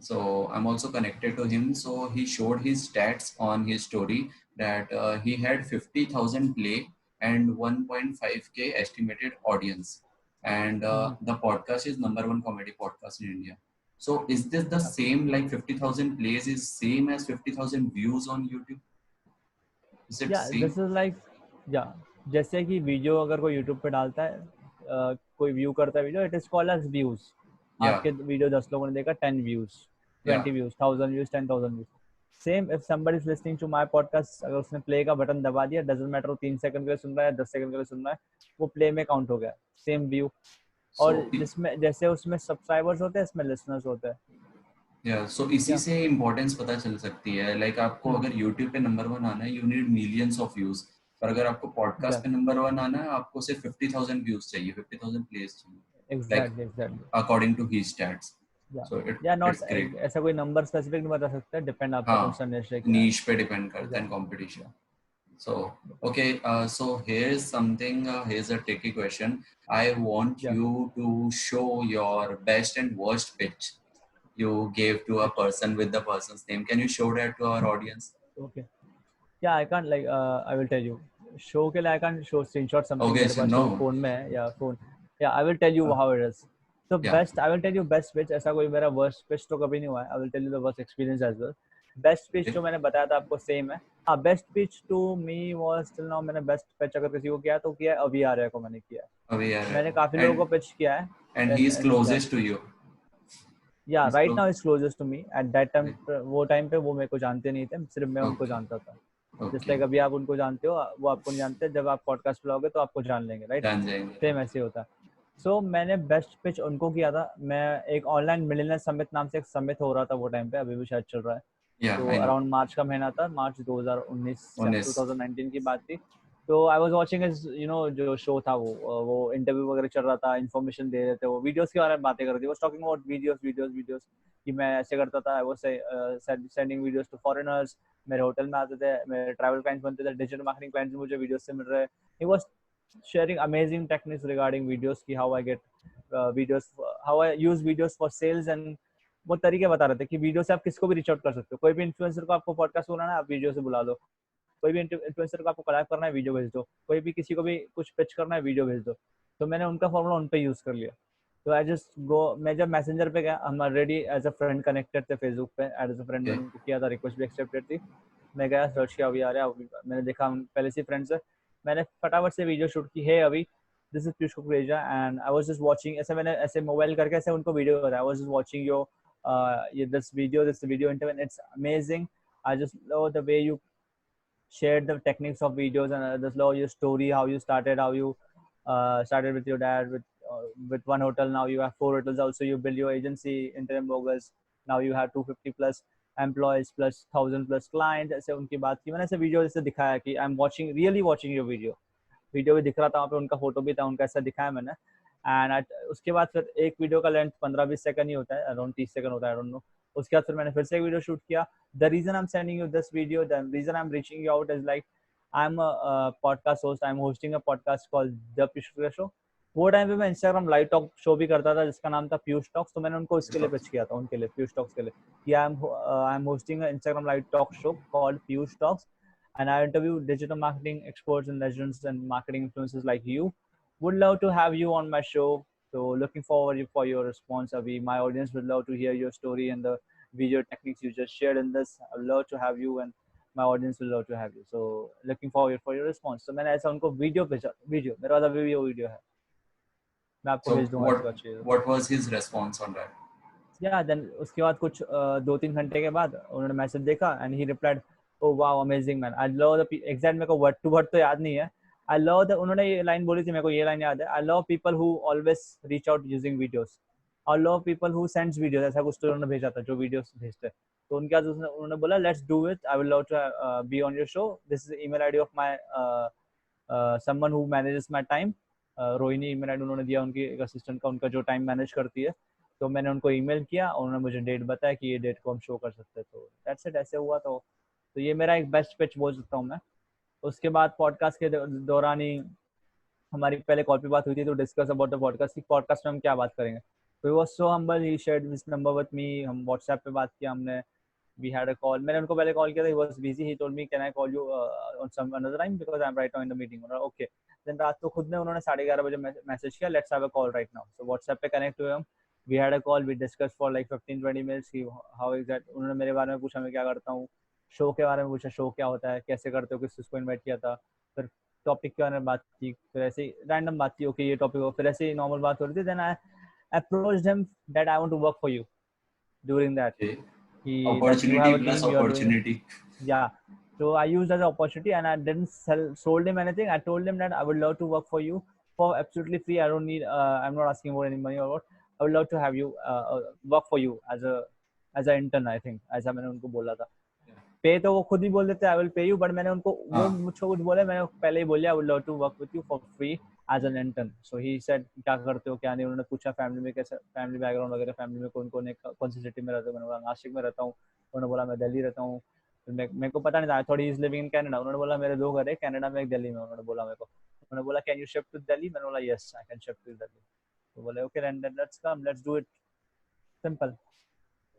so I'm also connected to him. So he showed his stats on his story that he had 50,000 play and 1.5K estimated audience, and the podcast is #1 comedy podcast in India. So is this the same, like 50,000 plays is same as 50,000 views on YouTube? Is it Yeah, this same? is like, yeah, जैसे कि video अगर कोई YouTube पे डालता है, कोई view करता है video, it is called as views. Yeah, आपके वीडियो 10 लोगों ने देखा, 10 views, yeah. 20 views, 1000 views, 10,000 views. Same if somebody is listening to my podcast, अगर उसने प्ले का बटन दबा दिया, डजंट मैटर वो 3 सेकंड के लिए सुन रहा है, 10 सेकंड के लिए सुन रहा है, वो प्ले में काउंट हो गया, सेम व्यू. और So जिसमें जैसे उसमें सब्सक्राइबर्स होते हैं, इसमें लिसनर्स होते हैं. या सो इसी क्या? से इम्पोर्टेंस पता चल सकती है. लाइक आपको अगर YouTube पे #1 आना है, you need millions of views. पर अगर आपको पॉडकास्ट पे #1 आना है, आपको सिर्फ 50,000 व्यूज चाहिए, 50,000 प्लेस चाहिए, like exactly exactly. According to he stats. Yeah. So Yeah, not it's great. ऐसा कोई नंबर स्पेसिफिक नहीं बता सकते, डिपेंड आपका कौन सा निश है क्या है. नीश पे डिपेंड करता है competition. So, okay, so here's something, here's a tricky question. I want Yeah. you to show your best and worst pitch you gave to a Pitch. person with the person's name. Can you show that to our audience? Okay. Yeah, I can't like I will tell you. Show के लिए I can't show screenshot something Okay, मेरे so पास तो no. phone में है या phone. Yeah, I will tell you Uh, how it is. So yeah, best, I will tell you best pitch. ऐसा कोई मेरा worst pitch तो कभी नहीं हुआ है. I will tell you the worst experience as well. Best pitch okay. जो मैंने बताया था आपको same है. हाँ, best pitch to me was till now मैंने best pitch अगर किसी को किया तो किया है, अभी आ रहा है को मैंने किया है. We are, मैंने काफी लोगों को pitch किया है. and he's And yeah, closest to you. yeah, He's right close. now it's closest to me. At that time, Okay. वो time पे वो मेरे को जानते नहीं थे, सिर्फ मैं उनको Okay. जानता था. जिस Okay. लाइक अभी आप उनको जानते हो, वो आपको नहीं जानते. जब आप पॉडकास्ट बुलाओगे तो आपको जान लेंगे, राइट? जान जाएंगे. सेम ऐसे ही होता है. सो मैंने बेस्ट पिच उनको किया था. मैं एक ऑनलाइन मिलियनर समिट नाम से एक समिट हो रहा था वो टाइम पे, अभी भी शायद चल रहा है. Yeah, तो I know. अराउंड मार्च का महीना था, मार्च 2019 Honest. 2019 की बात थी. तो आई वाज वाचिंग हिज जो शो था वो इंटरव्यू वगैरह चल रहा था, इन्फॉर्मेशन दे रहे थे, वो वीडियोस के बारे में बातें कर रहे थे. वो टॉकिंग अबाउट वीडियोस कि मैं ऐसे करता था. I was sending videos to foreigners. मेरे होटल में आते थे, मेरे ट्रैवल क्लाइंट्स बनते थे, डिजिटल मार्केटिंग क्लाइंट्स मुझे वीडियोस से मिल रहे. He was sharing amazing techniques regarding videos ki how I get videos, how I use videos for sales. And वो तरीके बता रहे थे कि वीडियो से आप किसको भी रीच आउट कर सकते हो. कोई भी इन्फ्लुएंसर को आपको पॉडकास्ट बुलाना है, आप वीडियो से बुला लो. कोई भी इन्फ्लुएंसर को आपको कोलैब करना है, वीडियो भेज दो. कोई भी किसी को भी कुछ पिच करना है, वीडियो भेज दो. तो मैंने उनका फॉर्मूला उन पे यूज कर लिया. तो आई जस्ट गो, मैं जब मैसेंजर पे गया, हम already as a friend connected थे फेसबुक पे. As a friend Okay. मैंने उनको किया था, रिक्वेस्ट भी एक्सेप्टेड थी. मैं गया, सर्च किया, अभी आ रहा है. मैंने देखा हम पहले से फ्रेंड्स है. मैंने फटाफट से वीडियो शूट की. है अभी, this is Piyush Kukreja and I was just watching. ऐसे मैंने ऐसे मोबाइल करके ऐसे उनको वीडियो बताया. I was just watching your this video interview, and it's amazing. I just love the way you shared the techniques of videos, and just love your story, how you started, how you started with your dad with one hotel. Now you have 4 hotels. Also, you build your agency, Interim Bogus. Now you have 250 plus employees plus 1000 plus clients. ऐसे उनकी बात की मैंने. ऐसे video जैसे दिखाया कि I am watching, really watching your video भी दिख रहा था वहाँ पे, उनका फोटो भी था, उनका ऐसा दिखाया मैंने. एंड उसके बाद फिर एक वीडियो का लेंथ 15-20 सेकंड ही होता है, अराउंड 30 सेकंड होता है, आई डोंट नो. उसके बाद फिर मैंने फिर से एक वीडियो शूट किया. The reason I am sending you this video, the reason I am reaching you out is like I am a podcast host. I am hosting a podcast called the Piyush show. वो time पे मैं Instagram live talk show भी करता था जिसका नाम था Piyush talks. तो मैंने उनको इसके लिए पिच किया था, उनके लिए, पीयूष टॉक्स के लिए, कि आई am hosting Instagram live talk show called Piyush talks, and I interview digital marketing experts and legends and marketing influencers like you. Would love to have you on my show. So looking forward for your response, Avi. My audience would love to hear your story and the video techniques you just shared in this. I'd love to have you, and my audience will love to have you. So looking forward for your response. So मैंने ऐसा उनको video भेजा. Video मेरा वाला video है, मैं आपको So भेज दूंगा इसका चाहिए. what was his response on that? या देन उसके बाद कुछ 2-3 घंटे के बाद उन्होंने मैसेज देखा and he replied, oh wow amazing man, I love the exact, मेरे को वर्ड टू वर्ड तो याद नहीं है. आई लव द, उन्होंने ये लाइन बोली थी, मेरे को ये लाइन याद है. I love people who always reach out using videos. I love people who sends videos. ऐसा कुछ तो उन्होंने भेजा था, जो वीडियोस भेजते. तो उनके बाद उन्होंने बोला let's do it, I will love to be on your show. This is email ID of my someone who manages my time. Rohini email ID उन्होंने दिया, उनकी एक असिस्टेंट का, उनका जो टाइम मैनेज करती है. तो मैंने उनको ईमेल किया और उन्होंने मुझे डेट बताया कि ये डेट को हम शो कर सकते हैं. तो दैट्स इट, ऐसे हुआ. तो ये मेरा एक बेस्ट पिच बोल सकता हूँ मैं. उसके बाद पॉडकास्ट के दौरान ही हमारी पहले कॉल पे बात हुई थी to discuss about the podcast, की पॉडकास्ट में हम क्या बात करेंगे. तो he was so humble, he shared this number with me. हम व्हाट्सएप पे बात किया हमने. We had a call. मैंने उनको पहले कॉल किया था, he was busy. He told me can I call you on some another time because I am right now in the meeting. Okay. Then रात को खुद ने उन्होंने 11:30 बजे मैसेज किया, let's have a call right now. So WhatsApp पे connect हुए हम. We had a call, we discussed for like 15-20 minutes. How exact, उन्होंने मेरे बारे में पूछा मैं क्या करता हूँ, शो के बारे में पूछा, शो क्या होता है, कैसे करते हो, किसको इनवाइट किया था. फिर टॉपिक के बारे में बात की, फिर ऐसे ही रैंडम बात की, ओके ये टॉपिक हो, फिर ऐसे ही नॉर्मल बात हो रही थी. Then I approached him that I want to work for you during that, Okay. कि that you Opportunity have a plus team, you are doing. opportunity. Yeah. So I used as an opportunity, and I didn't sold him anything. I told him that I would love to work for you for absolutely free. I don't need. I'm not asking for any money or what. I would love to have you work for you as a intern. I think ऐसा मैंने उनको बोला था. पे तो वो खुद ही बोल देते I will pay you, but मैंने उनको वो मुझको कुछ बोले, मैंने पहले ही बोला I would love to work with you for free. As an intern. So he said क्या करते हो क्या नहीं. उन्होंने पूछा फैमिली में कैसे, फैमिली बैकग्राउंड वगैरह, फैमिली में कौन कौन है, कौन सी सिटी में रहते हो. मैंने बोला नासिक में रहता हूँ. उन्होंने बोला मैं दिल्ली रहता हूँ. मेरे को पता नहीं था, I thought he is living in Canada. उन्होंने बोला मेरे 2 घर है, कनाडा में एक दिल्ली में. उन्होंने बोला मेरे को, उन्होंने बोला can you shift to Delhi. मैंने बोला yes I can shift to Delhi. तो बोले okay then let's come, let's do it, simple.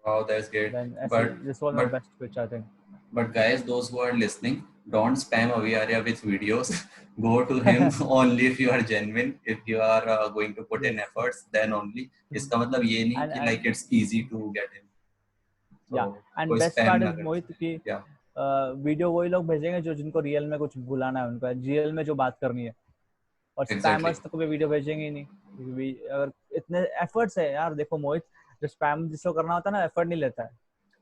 Wow, that's great. देन ऐसे But this was my but best pitch I think. but guys, those who are listening, don't spam Avi Arya with videos. Go to him only if you are genuine. If you are going to put in Yes. efforts, then only. इसका मतलब ये नहीं कि And like it's easy to get him. या So and कोई best spam part ना is करे. मोहित कि Yeah, वीडियो वही लोग भेजेंगे जो जिनको रियल में कुछ बुलाना है, उनको रियल में जो बात करनी है. और exactly. स्पैमर्स तो कभी वीडियो भेजेंगे ही नहीं. अगर इतने एफर्ट्स है यार, देखो मोहित, जो स्पैम जिसको करना होता है ना, एफर्ट नहीं लेता है.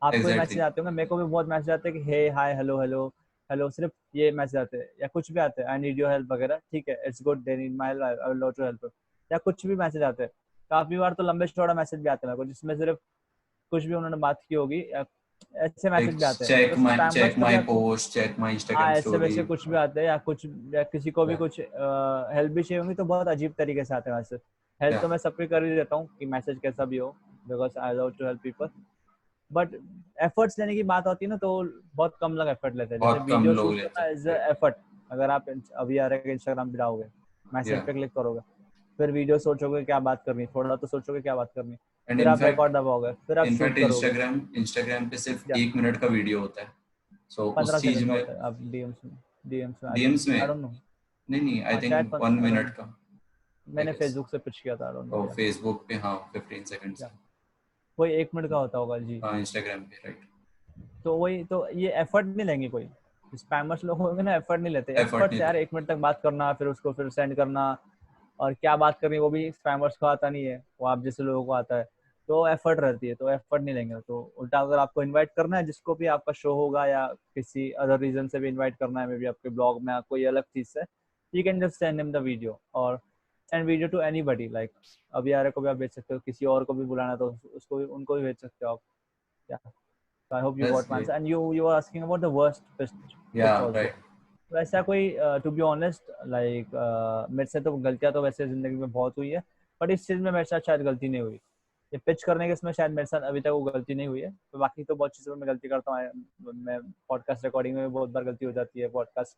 आपको भी मैसेज Exactly. आते होंगे, मेरे को भी बहुत मैसेज आते हैं कि हे हाय हेलो हेलो हेलो, सिर्फ ये मैसेज आते हैं या कुछ भी आते हैं, आई नीड योर हेल्प वगैरह. ठीक है, it's good, they need my help, I will love to help, या कुछ भी मैसेज आते हैं. काफी बार तो लंबे चौड़ा मैसेज भी आते हैं मेरे को, जिसमें सिर्फ कुछ भी उन्होंने बात की होगी, या ऐसे मैसेज Like भी आते हैं. तो check स्पैमर्स कभी my आपको, post, check my हाँ Instagram ऐसे वैसे story. कुछ भी आते हैं, या कुछ, या किसी को भी Yeah, कुछ हेल्प भी चाहिए होंगी तो बहुत अजीब तरीके से आते हैं मैसेज. Help yeah. तो मैं सबको कर ही देता हूँ कि मैसेज कैसा भी हो, because I love to help people. But efforts लेने की बात होती है ना, तो बहुत कम लोग एफर्ट लेते हैं. जैसे बहुत कम वीडियो लोग शूट लेते करना हैं. Is Right. एफर्ट. अगर आप अभी आ रहे इंस्टाग्राम पे जाओगे, मैसेज Yeah. पे क्लिक करोगे, फिर वीडियो सोचोगे क्या बात करनी, थोड़ा तो सोचोगे क्या बात करनी, And फिर in आप fact, रिकॉर्ड दबाओगे, फिर आप in शूट fact करोगे. Instagram पे सिर्फ या 1 मिनट का वीडियो होता है. So उस 15 चीज सेकंड का में होता है. आप डीएम्स में DMs आई में डोंट नो. नहीं नहीं आई हाँ शायद थिंक 1 मिनट नो. का आई मैंने गेस. फेसबुक से पिच किया था, आई डोंट नो. और या फेसबुक पे हाँ 15 सेकंड्स या का. कोई 1 मिनट का होता होगा जी. हाँ इंस्टाग्राम पे राइट. तो वही तो, ये एफर्ट नहीं लेंगे कोई. स्पैमर्स लोग होंगे ना, एफर्ट नहीं लेते. एफर्ट एफर्ट्स नहीं यार, लेते. 1 मिनट तक बात करना, फिर उसको फिर सेंड करना, और क्या बात करनी वो भी स्पैमर्स को आता नहीं है, वो आप जैसे लोगों को आता है. तो एफर्ट रहती है, तो एफर्ट नहीं लेंगे. तो उल्टा अगर आपको इनवाइट करना है, जिसको भी आपका शो होगा या किसी अदर रीजन से भी इनवाइट करना है, मे बी आपके ब्लॉग में, कोई अलग चीज से, you can just send him the video, और send video to anybody. Like अभी यार को भी आप भेज सकते हो, किसी और को भी बुलाना तो उसको भी, उनको भी भेज सकते हो आप. Yeah. So I hope you that's got my great. answer. And you were asking about the worst pitch या also. राइट. वैसा कोई टू बी ऑनेस्ट लाइक मेरे से तो गलतियां तो वैसे जिंदगी में बहुत हुई है, बट इस चीज में मेरे साथ शायद गलती नहीं हुई. ये पिच करने के इसमें शायद मेरे साथ अभी तक वो गलती नहीं हुई है. तो बाकी तो बहुत चीज़ों में मैं गलती करता हूँ. मैं पॉडकास्ट रिकॉर्डिंग में भी बहुत बार गलती हो जाती है, पॉडकास्ट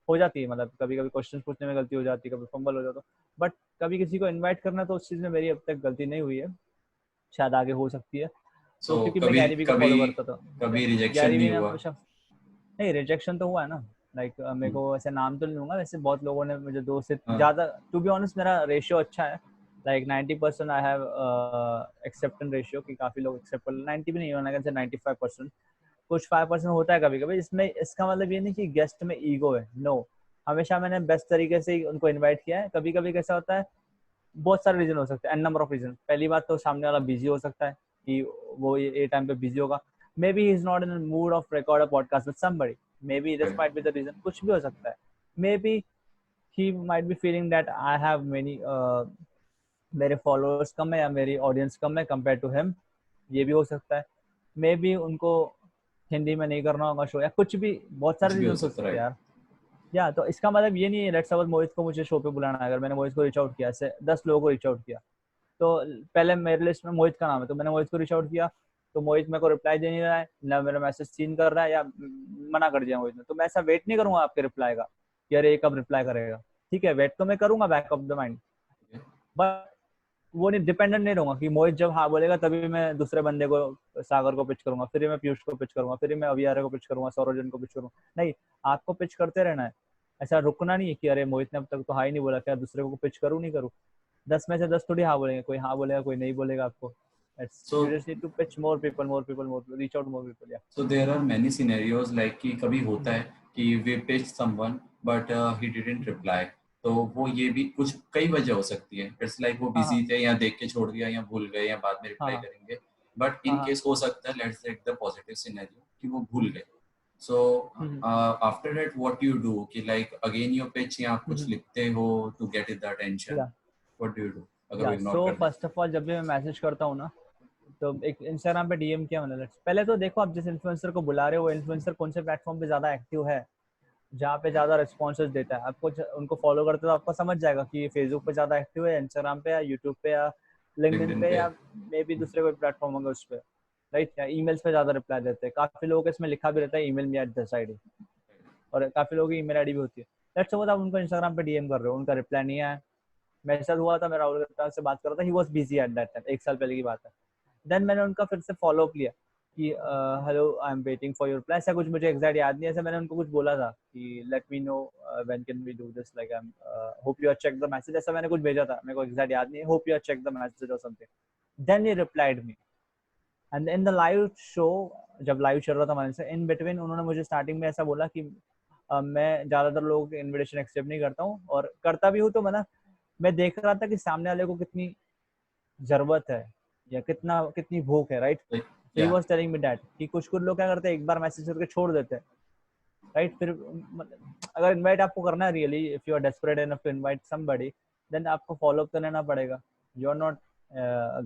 हो जाती है, मतलब कभी कभी क्वेश्चन पूछने में गलती हो जाती है, कभी फंबल हो जाता है. बट कभी किसी को इन्वाइट करना, तो उस चीज़ में मेरी अब तक गलती नहीं हुई है. शायद आगे हो सकती है. तो सो क्योंकि मैं कभी गैरी वी को कभी फॉलो करता था. कभी रिजेक्शन गैरी वी नहीं ने हुआ. हमेशा, नहीं रिजेक्शन तो हुआ है ना. लाइक मेरे को ऐसे नाम तो नहीं लूंगा, वैसे बहुत लोगों ने मुझे 2 से हाँ. ज़्यादा, टू बी ऑनेस्ट मेरा रेशियो अच्छा है. Like 90% I have acceptance ratio, कि काफ़ी लोग एक्सेप्ट कर, 90 भी नहीं होना, कैसे 95%. कुछ 5% होता है कभी कभी. इसमें इसका मतलब ये नहीं कि गेस्ट में ईगो है, नो. हमेशा मैंने बेस्ट तरीके से उनको इन्वाइट किया है. कभी कभी कैसा होता है, बहुत सारे रीजन हो सकते हैं, एन नंबर ऑफ रीजन. पहली बात तो सामने वाला बिजी हो सकता है, कि वो ये टाइम पे बिजी होगा. Maybe he is not in mood of record a podcast with somebody. Maybe this might be the reason, कुछ भी हो सकता है. Maybe he might be feeling that I have many, मेरे followers कम है या मेरी ऑडियंस कम है कंपेयर टू हिम, ये भी हो सकता है. मे बी उनको हिंदी में नहीं करना होगा शो, या कुछ भी, बहुत कुछ सारे भी हो रीजन हो सकता है सकते हैं राइट. यार. या तो इसका मतलब ये नहीं है लेट्स सपोज मोहित को मुझे शो पे बुलाना है. अगर मैंने मोहित को रीच आउट किया, ऐसे 10 लोगों को रीच आउट किया, तो पहले मेरे लिस्ट में मोहित का नाम है, तो मैंने मोहित को रीच आउट किया, तो मोहित मेरे को रिप्लाई दे नहीं रहा है, ना मेरा मैसेज सीन कर रहा है, या मना कर दिया मोहित ने, तो मैं ऐसा वेट नहीं करूंगा आपके रिप्लाई का कि अरे ये कब रिप्लाई करेगा. ठीक है, वेट तो मैं करूंगा back of the mind, but वो नहीं डिपेंडेंट नहीं रहूंगा कि मोहित जब हाँ बोलेगा तभी मैं दूसरे बंदे को, सागर को पिच करूंगा, फिर मैं पीयूष को पिच करूंगा, फिर मैं अवियारे को पिच करूंगा, सौरजन को पिच करूंगा. नहीं, आपको पिच करते रहना है. ऐसा रुकना नहीं है कि अरे मोहित ने अब तक तो हाई नहीं बोला, क्या दूसरे को पिच करूँ नहीं करूँ. 10 में से 10 थोड़ी हाँ बोलेंगे, कोई हाँ बोलेगा, कोई नहीं बोलेगा आपको. सो You just need to pitch more people, more people, more people, reach out more people. Yeah. So there are many scenarios like कि कभी होता है कि we pitch someone but he didn't reply. तो वो ये भी कुछ कई वजह हो सकती है. It's like वो हाँ busy हाँ थे या देख के छोड़ दिया या भूल गए या बाद में हाँ reply हाँ करेंगे. But हाँ in हाँ. case हो सकता है let's take the positive scenario कि वो भूल गए. So hmm, after that what do you do कि like again you pitch या आप कुछ हम्म, लिखते हो to get it the attention. या What do you do अगर वो या ignore सो कर दे. फर्स्ट ऑफ ऑल, जब भी मैं मैसेज करता हूँ ना, तो एक इंस्टाग्राम पे डीएम किया मैंने. पहले तो देखो आप जिस इन्फ्लुएंसर को बुला रहे हो, वो इन्फ्लुएंसर कौन से प्लेटफॉर्म पे ज्यादा एक्टिव है. जहाँ पे ज्यादा रिस्पॉन्सेज देता है आपको, उनको फॉलो करते हो तो आपको समझ जाएगा कि ये फेसबुक पे ज्यादा एक्टिव है, इंस्टाग्राम पे या यूट्यूब पे या लिंक्डइन लिंक्डइन पे पे। या मे बी दूसरे कोई प्लेटफॉर्म होंगे उस पर, राइट। या ईमेल्स पे ज्यादा रिप्लाई देते हैं, काफी लोगों के इसमें लिखा भी रहता है email me at this ID, और काफी लोगों की ईमेल आईडी भी होती है। लेट्स सपोज आप उनको इंस्टाग्राम पे डीएम कर रहे हो, उनका रिप्लाई नहीं आया, मेरे साथ हुआ था, मैं राहुल गुप्ता से बात कर रहा था, he was busy at that time, 1 साल पहले की बात है। देन मैंने उनका फिर से फॉलो अप लिया कि hello I am waiting for your reply, ऐसा कुछ मुझे एग्जैक्ट याद नहीं है, ऐसा मैंने उनको कुछ बोला था कि let me know when can we do this, like I am hope you have check the message, ऐसा मैंने कुछ भेजा था, मेरे को एग्जैक्ट याद नहीं है, hope you have check the message और something. Then he replied me and in the live show, जब लाइव चल रहा था हमारे से, इन बिटवीन उन्होंने मुझे स्टार्टिंग में ऐसा बोला कि मैं ज्यादातर लोगों के इनविटेशन एक्सेप्ट नहीं करता हूँ, और करता भी हूँ तो मैं देख रहा था कि सामने वाले को कितनी जरूरत है या कितनी भूख है, राइट। सो ही या वाज टेलिंग मी दैट कि कुछ कुछ लोग क्या करते हैं, एक बार मैसेज करके छोड़ देते हैं, राइट। फिर अगर इनवाइट आपको करना है really, if you are desperate enough to invite somebody, then आपको फॉलो अप तो लेना पड़ेगा। यू आर नॉट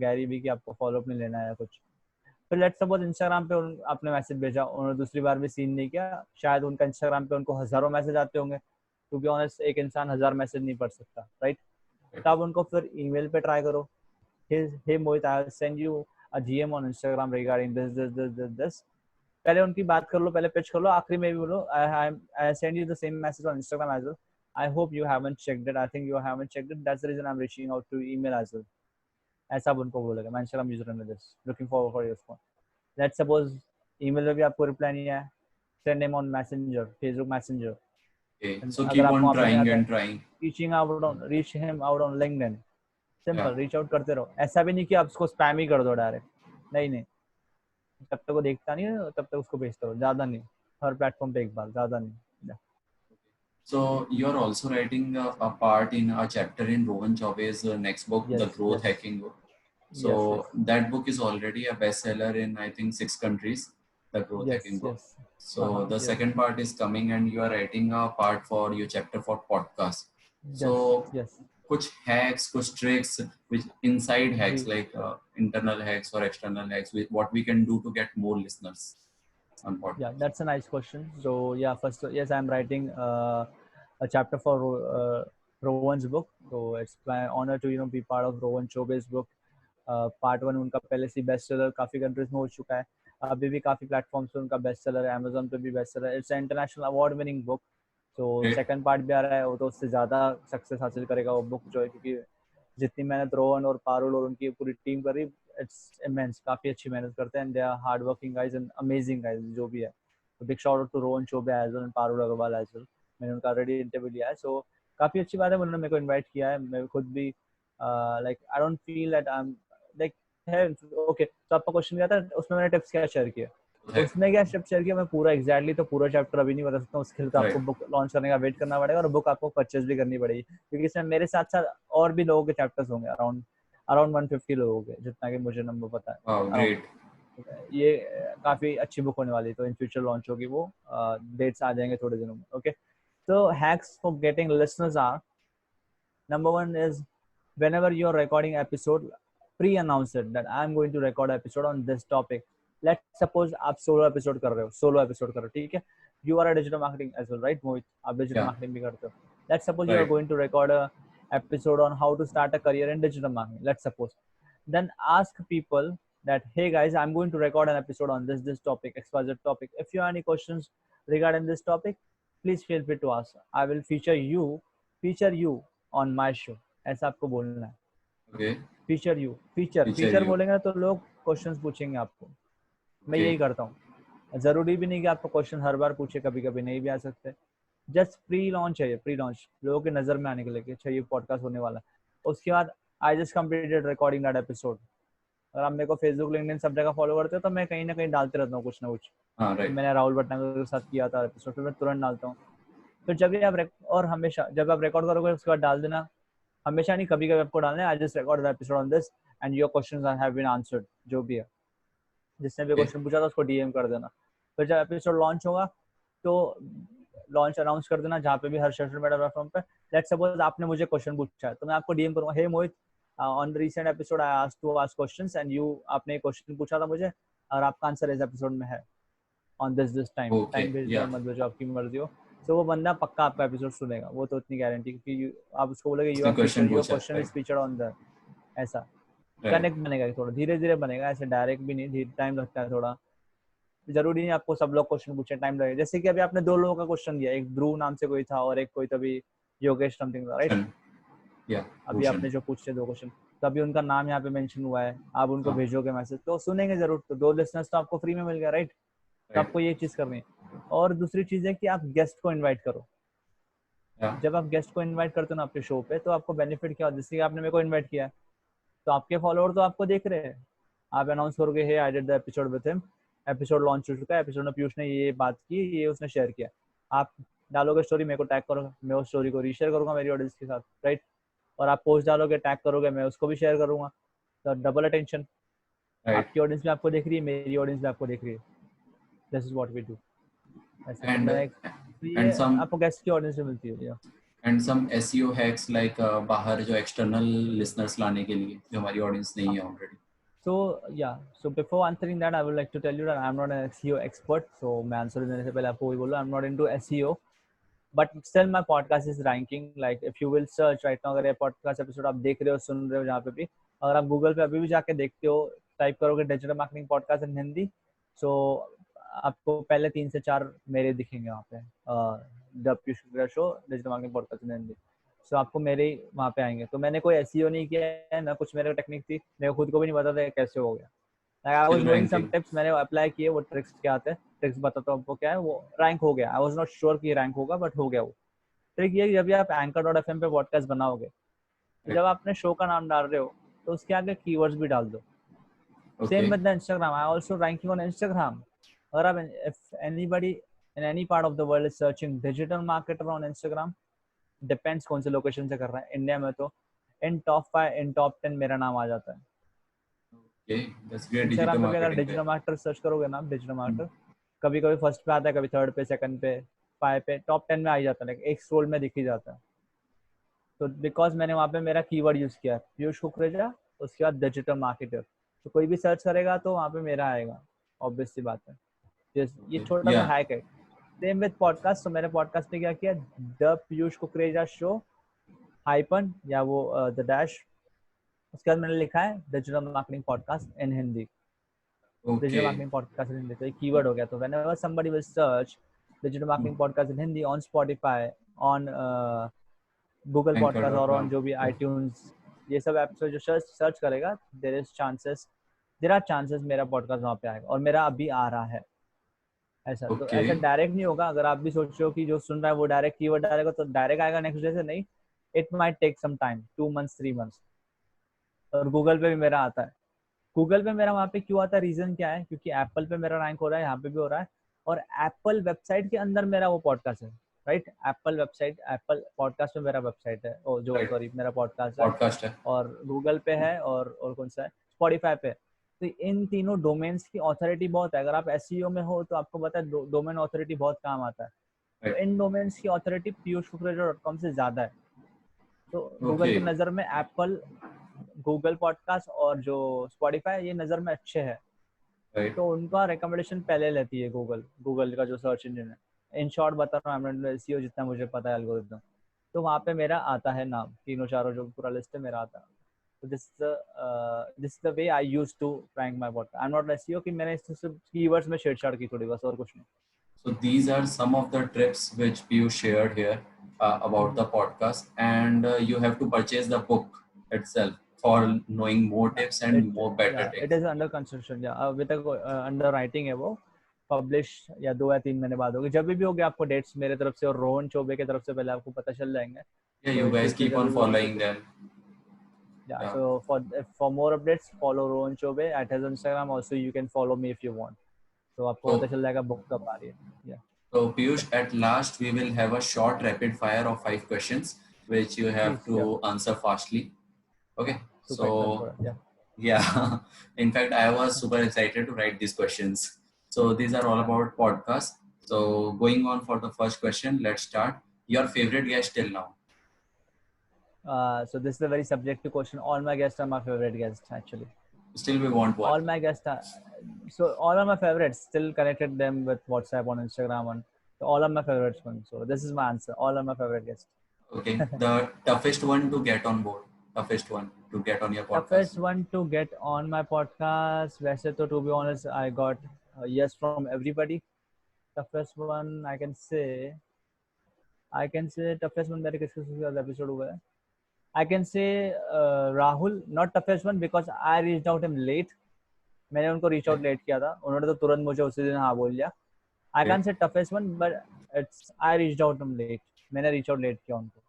गैरी भी कि आपको फॉलो अप नहीं लेना है या कुछ। फिर लेट्स सपोज इंस्टाग्राम पे आपने मैसेज भेजा, उन्होंने दूसरी बार भी सीन नहीं किया, शायद उनका इंस्टाग्राम पे उनको हजारों मैसेज आते होंगे, क्योंकि ऑनेस्ट एक इंसान 1000 मैसेज नहीं पढ़ सकता, राइट। तो आप उनको फिर ईमेल पे ट्राई करो, hey Mohit, I'll send you a GM on Instagram regarding this. पहले उनकी बात कर लो, पहले पिच कर लो, आखिरी में भी बोलो I send you the same message on Instagram as well. I hope you haven't checked it. I think you haven't checked it. That's the reason I'm reaching out to email as well. ऐसा आप उनको बोलेगा, मैं Instagram user हूँ this. Looking forward for your response. Let's suppose email में भी आपको reply नहीं आया, send him on Messenger, Facebook Messenger. okay, so अगर keep आपको on वहाँ पे नहीं trying आता है, and trying. reach him out on LinkedIn. Yeah. Simple, reach out करते रहो, ऐसा भी नहीं कि आप उसको स्पैम ही कर दो डायरेक्ट, नहीं नहीं, जब तक वो देखता नहीं है तब तक उसको भेजते रहो, ज्यादा नहीं, हर प्लेटफॉर्म पे एक बार, ज्यादा नहीं। So you're also writing a part in a chapter in Rowan Chaube's next book, The yes Growth yes Hacking book. Yes So yes that book is already a bestseller in I think 6 countries, The Growth yes Hacking book. Yes हाँ So हाँ the yes second part is coming, and you are writing a part for your chapter for podcast. Yes So yes कुछ hacks, कुछ tricks, which inside जी hacks like internal hacks or external hacks, with what we can do to get more listeners on Yeah, podcast. that's a nice question. So yeah, first, yes, I'm writing a chapter for Rowan's book. So it's my honor to be part of Rowan Chobe's book. Part 1 उनका पहले से best seller काफी countries में हो चुका है, अभी भी काफी प्लेटफॉर्म्स पे उनका बेस्ट सेलर है, अमेजोन पे भी बेस्ट सेलर है, it's international award winning book. तो Great. सेकंड पार्ट भी आ रहा है, वो तो उससे ज्यादा सक्सेस हासिल करेगा वो बुक जो है, क्योंकि जितनी मेहनत रोहन और पारुल और उनकी पूरी टीम कर रही, इट्स इमेंस, काफी अच्छी मेहनत करते हैं, they are hard working guys and amazing guys जो भी है। तो big shout out to Rohan Chaubey as well and Parul Agarwal as well, मैंने उनका ऑलरेडी इंटरव्यू लिया है। सो काफी अच्छी बात है, उन्होंने मेरे को इन्वाइट किया है, मैं खुद भी like I don't feel that I am like है। ओके, तो आपका क्वेश्चन क्या था, उसमें मैंने टिप्स क्या शेयर किया, उसमें क्या स्टेप शेयर किया, मैं पूरा एग्जैक्टली तो पूरा चैप्टर अभी नहीं बता सकता हूँ, उसके लिए तो आपको Right. बुक लॉन्च करने का वेट करना पड़ेगा और बुक आपको परचेज भी करनी पड़ेगी, क्योंकि इसमें मेरे साथ साथ और भी लोगों के चैप्टर्स होंगे, अराउंड अराउंड 150 लोगों के, जितना कि मुझे नंबर पता है Wow, अराउंड। great. ये काफी अच्छी बुक होने वाली है, तो इन फ्यूचर लॉन्च होगी वो, डेट्स आ जाएंगे थोड़े दिनों में। Okay, so hacks for getting listeners are, number one is, whenever you're recording episode, pre-announce it that I'm going to record episode on this topic. Let's suppose आप solo episode कर रहे हो, सोलो एपिसोड कर रहे हो, ठीक है, you are a digital marketing as well, right Mohit, आप डिजिटल Yeah. मार्केटिंग भी करते हो। Let's suppose you are Right. Going to record a episode on how to start a career in digital marketing, let's suppose. Then ask people that, hey guys, I'm going to record an episode on this topic, xyz topic, if you have any questions regarding this topic, please feel free to ask, I will feature you on my show, ऐसा आपको बोलना है। Okay. Feature you, feature Feature feature you. बोलेंगे ना तो लोग questions पूछेंगे आपको, मैं Okay. यही करता हूँ। जरूरी भी नहीं कि आपको क्वेश्चन हर बार पूछे, कभी कभी नहीं भी आ सकते, जस्ट प्री लॉन्च है ये, प्री लॉन्च लोगों की नजर में आने के लिए, अच्छा ये पॉडकास्ट होने वाला है। उसके बाद I just completed recording that episode. अगर आप मेरे को फेसबुक, लिंक्डइन सब जगह फॉलो करते हो तो मैं कहीं ना कहीं डालते रहता हूँ कुछ ना कुछ। हाँ, तो right. मैंने राहुल भटनागर के साथ किया था एपिसोड, फिर मैं तुरंत डालता हूँ। फिर जब भी आप और हमेशा जब आप रिकॉर्ड करोगे उसके बाद डाल देना, हमेशा नहीं, कभी कभी आपको डालना है, I just record the episode on this and your questions have been answered, जो भी है, जिसने भी Okay. क्वेश्चन पूछा था उसको डीएम कर देना। फिर जब एपिसोड लॉन्च होगा तो लॉन्च अनाउंस कर देना जहाँ पे भी, हर सोशल मीडिया प्लेटफॉर्म पे। लेट्स सपोज आपने मुझे क्वेश्चन पूछा है तो मैं आपको डीएम करूंगा, hey Mohit, on the recent episode I asked to ask questions and you, आपने क्वेश्चन पूछा था मुझे और आपका आंसर इस एपिसोड में है, ऑन दिस टाइम Okay. भेज दो, Yeah. मत भेजो, आपकी मर्जी हो। तो वो बंदा पक्का आपका एपिसोड सुनेगा, वो तो इतनी गारंटी, क्योंकि आप उसको बोलोगे यू उसने आर क्वेश्चन फीचर, योर पूछा, question is right feature on the, ऐसा राइट कनेक्ट बनेगा, थोड़ा धीरे धीरे बनेगा, ऐसे डायरेक्ट भी नहीं, धीरे टाइम लगता है थोड़ा। जरूरी नहीं आपको सब लोग क्वेश्चन पूछे, टाइम लगेगा। जैसे कि अभी आपने 2 लोगों का क्वेश्चन दिया, एक ध्रुव नाम से कोई था और एक कोई तभी योगेश समथिंग था, राइट? या अभी भूषण, आपने जो पूछे 2 क्वेश्चन, तो अभी उनका नाम यहाँ पे मेंशन हुआ है, आप उनको हाँ भेजोगे मैसेज तो सुनेंगे जरूर, तो 2 लिसनर्स तो आपको फ्री में मिल गया, राइट? तो राइट आपको ये चीज करनी है। और दूसरी चीज है कि आप गेस्ट को इन्वाइट करो। या जब आप गेस्ट को इन्वाइट करते हो ना आपके शो पे, तो आपको बेनिफिट क्या होता है? जैसे कि आपने मेरे को इन्वाइट किया है, तो आपके फॉलोअर तो आपको देख रहे हैं, आप अनाउंस करोगे hey I did the episode with him, episode launch हो चुका है, एपिसोड में पीयूष ने ये बात की, ये उसने शेयर किया, आप डालोगे स्टोरी, मेरे को टैग करोगे, मैं उस स्टोरी को रीशेयर करूंगा मेरी ऑडियंस के साथ, राइट? और आप पोस्ट डालोगे, टैग करोगे, मैं उसको भी शेयर करूंगा, तो डबल अटेंशन, राइट आपकी ऑडियंस भी आपको देख रही है, मेरी ऑडियंस भी आपको देख रही है। This is what we do. ऐसे तो एंड मैं, तो ये एंड सम आपको गेस्ट की ऑडियंस से मिलती है। And some SEO hacks like बाहर जो एक्सटर्नल लिसनर्स लाने के लिए जो हमारी ऑडियंस नहीं है already. So yeah, so before answering that, I would like to tell you that I'm not an SEO expert. So मैं आंसर देने से पहले आपको वही बोलूँ, I'm not into SEO, but still my podcast is ranking. Like if you will search right now, अगर ये podcast episode आप देख रहे हो, सुन रहे हो जहाँ पे भी, अगर आप गूगल पे अभी भी जाके देखते हो, टाइप करोगे digital marketing podcast in Hindi, so आपको पहले 3 से 4 मेरे दिखेंगे वहाँ पे, the Piyush show digital marketing podcast in Hindi. So आपको मेरे ही वहाँ पे आएंगे। तो मैंने कोई एसईओ नहीं किया है ना, कुछ मेरे टेक्निक थी, मेरे को खुद को भी नहीं पता था कैसे हो गया। I was still doing some ranking. Tips, मैंने अप्लाई किए, वो ट्रिक्स क्या आते हैं, ट्रिक्स बताता हूँ आपको क्या है, वो रैंक हो गया। आई वाज नॉट श्योर कि रैंक होगा, बट हो गया वो। ट्रिक ये है कि जब भी आप एंकर.fm पे पॉडकास्ट बनाओगे, तो जब आप अपने शो का नाम डाल रहे हो, तो उसके आगे कीवर्ड्स भी डाल दो। Okay same with the Instagram, I also ranking on Instagram. अगर आप, if anybody in any part of the world is searching digital marketer on Instagram, depends कौन से लोकेशन से कर रहा है। इंडिया में तो इन टॉप 5, इन टॉप 10 मेरा नाम आ जाता है। Okay, that's great digital Instagram पे भी अगर मार्केटिंग पे। डिजिटल मार्केटर सर्च करोगे ना, डिजिटल मार्केटर कभी कभी फर्स्ट पे आता है, कभी थर्ड पे, सेकंड पे, 5 पे, टॉप 10 में आ ही जाता है, एक स्क्रोल में दिख ही जाता है। तो बिकॉज मैंने वहाँ पे मेरा कीवर्ड यूज किया है, पीयूष कुकरेजा, उसके बाद डिजिटल मार्केटर, तो कोई भी सर्च करेगा तो वहाँ पे मेरा आएगा, ऑब्वियस सी बात है। ये ओके छोटा सा या हैक है। सेम विद पॉडकास्ट, तो मैंने पॉडकास्ट पे क्या किया, the Piyush Kukreja show hyphen, या वो द डैश, उसके बाद मैंने लिखा है digital marketing podcast in Hindi, okay digital marketing podcast in Hindi, तो एक कीवर्ड हो गया। तो whenever somebody will search digital marketing podcast in Hindi on Spotify, on Google podcast और ऑन एंकर.com। जो भी आईट्यून्स, ये सब ऐप से जो सर्च सर्च करेगा, देयर आर चांसेस मेरा पॉडकास्ट वहाँ पे आएगा, और मेरा अभी आ रहा है। ऐसा तो ओके ऐसा डायरेक्ट नहीं होगा। अगर आप भी सोच रहे हो कि जो सुन रहा है वो डायरेक्ट कीवर्ड डालेगा तो डायरेक्ट आएगा नेक्स्ट डे से, नहीं, it might take some time, 2 months 3 months. और गूगल पे भी मेरा आता है। गूगल पे मेरा वहाँ पे क्यों आता है, रीजन क्या है, क्योंकि एप्पल पे मेरा रैंक हो रहा है, यहाँ पे भी हो रहा है, और एप्पल वेबसाइट के अंदर मेरा वो पॉडकास्ट है, right? Apple website, Apple podcast में मेरा वेबसाइट है, ओ जो राइट सॉरी मेरा पॉडकास्ट है, पॉडकास्ट है। और गूगल पे है, और कौन सा है, स्पॉटिफाई पे। तो इन तीनों डोमेन्स की ऑथोरिटी बहुत है। अगर आप एसईओ में हो तो आपको पता है डोमेन ऑथोरिटी बहुत काम आता है। तो राइट इन डोमेन्स की ऑथोरिटी piyushkukrija.com से ज्यादा है। तो गूगल ओके की नज़र में एप्पल, गूगल पॉडकास्ट और जो स्पॉटिफाई, ये नज़र में अच्छे हैं, राइट तो उनका रिकमेंडेशन पहले लेती है गूगल, गूगल का जो सर्च इंजन है। इन शॉर्ट बता रहा हूँ, एमएनएल एसईओ जितना मुझे पता है एल्गोरिथम, तो वहाँ पे मेरा आता है नाम, तीनों चारों जो पूरा लिस्ट है मेरा आता है। तो this the way I use to rank my podcast. I am not SEO कि मैंने इससे कीवर्ड्स में छेड़छाड़ की थोड़ी, बस और कुछ So these are some of the tips which Piyush shared here about नहीं। the podcast, and you have to purchase the book itself for knowing more tips and more better it tips. Is under construction, या अभी तक under writing है वो। Publish या 2 या 3 महीने बाद होगी, जब भी होगी आपको डेट्स मेरे तरफ से और रोहन चौबे की तरफ से पहले आपको पता चल जाएंगे। Yeah, तो you guys जितने keep जल्दी on भी होगी तो following them. yeah, Yeah. so for more updates follow Rohan Chobe at his Instagram, also you can follow me if you want, तो आपको पता So, चल जाएगा बुक कब आ रही है। yeah so Piyush, at last we will have a short rapid fire of 5 questions which you have please, yeah, to answer fastly. Okay. super excited So for it, yeah. yeah, in fact, I was super excited to write these questions. So these are all Yeah. about podcasts. So going on for the first question, let's start. Your favorite guest till now? So this is a very subjective question. All my guests are my favorite guests actually. Still, we want one. All my guests are, so all of my favorites, still connected them with WhatsApp, on Instagram, on So all are my favorites one. So this is my answer. All are my favorite guests. Okay, the toughest one to get on board, toughest one to get on your The podcast. first one to get on my podcast. वैसे तो to be honest, I got a yes from everybody. The first one I can say toughest one मेरे किसके साथ episode हुआ है. I can say Rahul, not toughest one because I reached out him late. मैंने उनको reach out late किया था. उन्होंने तो तुरंत मुझे उसी दिन हाँ बोल दिया. I can't say toughest one, but it's I reached out him late. मैंने reach out late किया उनको.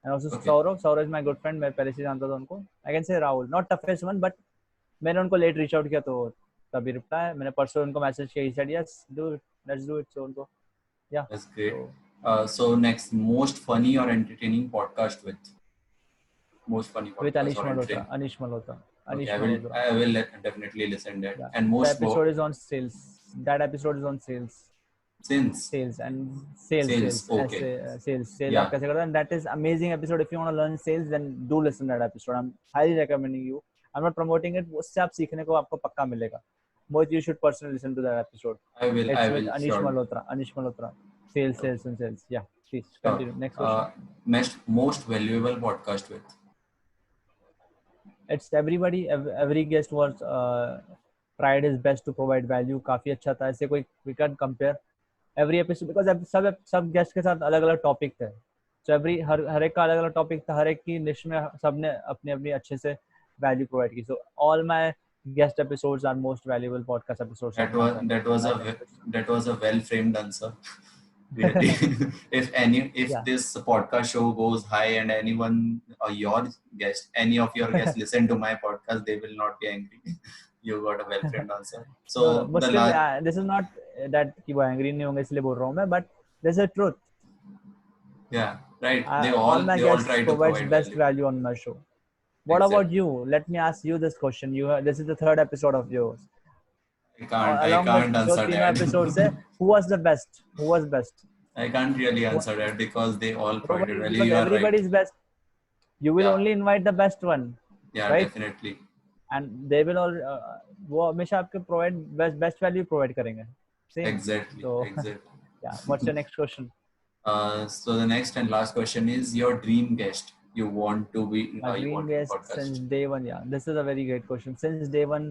And also Okay. Saurav is my good friend. मैं पहले से जानता था उनको. I can say Rahul, not toughest one, but मैंने उनको late reach out किया तो तभी reply. मैंने परसों उनको message किया. He said yes, do it, let's do it. So उनको yeah. That's great. So, So next, most funny or entertaining podcast with most funny with podcast Anish or Malhotra. entertaining. Anish Malhotra. Okay, Anish I will Malhotra. I will definitely listen that. Yeah. And The most episode is on sales. That episode is on sales. since Sales and sales. Okay. Sales. Yeah. आप कैसे करते हैं? And that is amazing episode. If you want to learn sales, then do listen to that episode. I'm highly recommending you. I'm not promoting it. उससे आप सीखने को आपको पक्का मिलेगा. But you should personally listen to that episode. I will It's I with will Anish sure. Malhotra. Anish Malhotra. Sales and sales. Yeah. Please continue. Next question. Most valuable podcast with. It's everybody. Every guest was tried his best to provide value. काफी अच्छा था. ऐसे कोई we can't compare every episode because सब guest के साथ अलग अलग topic थे. So हर एक का अलग अलग topic था. हर एक की niche में सबने अपनी अपनी अच्छे से value provide की. So all my guest episodes are most valuable podcast episodes. That was a well framed answer. Really. If Yeah. this podcast show goes high and anyone any of your guests listen to my podcast, they will not be angry. You got a well framed answer. So No, but still, this is not that कि वो angry नहीं होंगे इसलिए बोल रहा हूँ मैं, but this is the truth. yeah, right. All my they all guests try to provides provide best value. value on my show. What Exactly. about you? Let me ask you this question. This is the third episode of yours. I Along can't with answer जो तीनों that. episodes है, who was the best? Who was best? I can't really answer that because they all provided value. Because You are everybody right. is best. You will Yeah. only invite the best one, Yeah, right? definitely. and they will all वो हमेशा आपके provide best value provide करेंगे. Same. Exactly. So Exactly. yeah. What's your next question? So the next and last question is your dream guest. You want to be My you dream want guest podcast. since day one. Yeah, this is a very great question. Since day one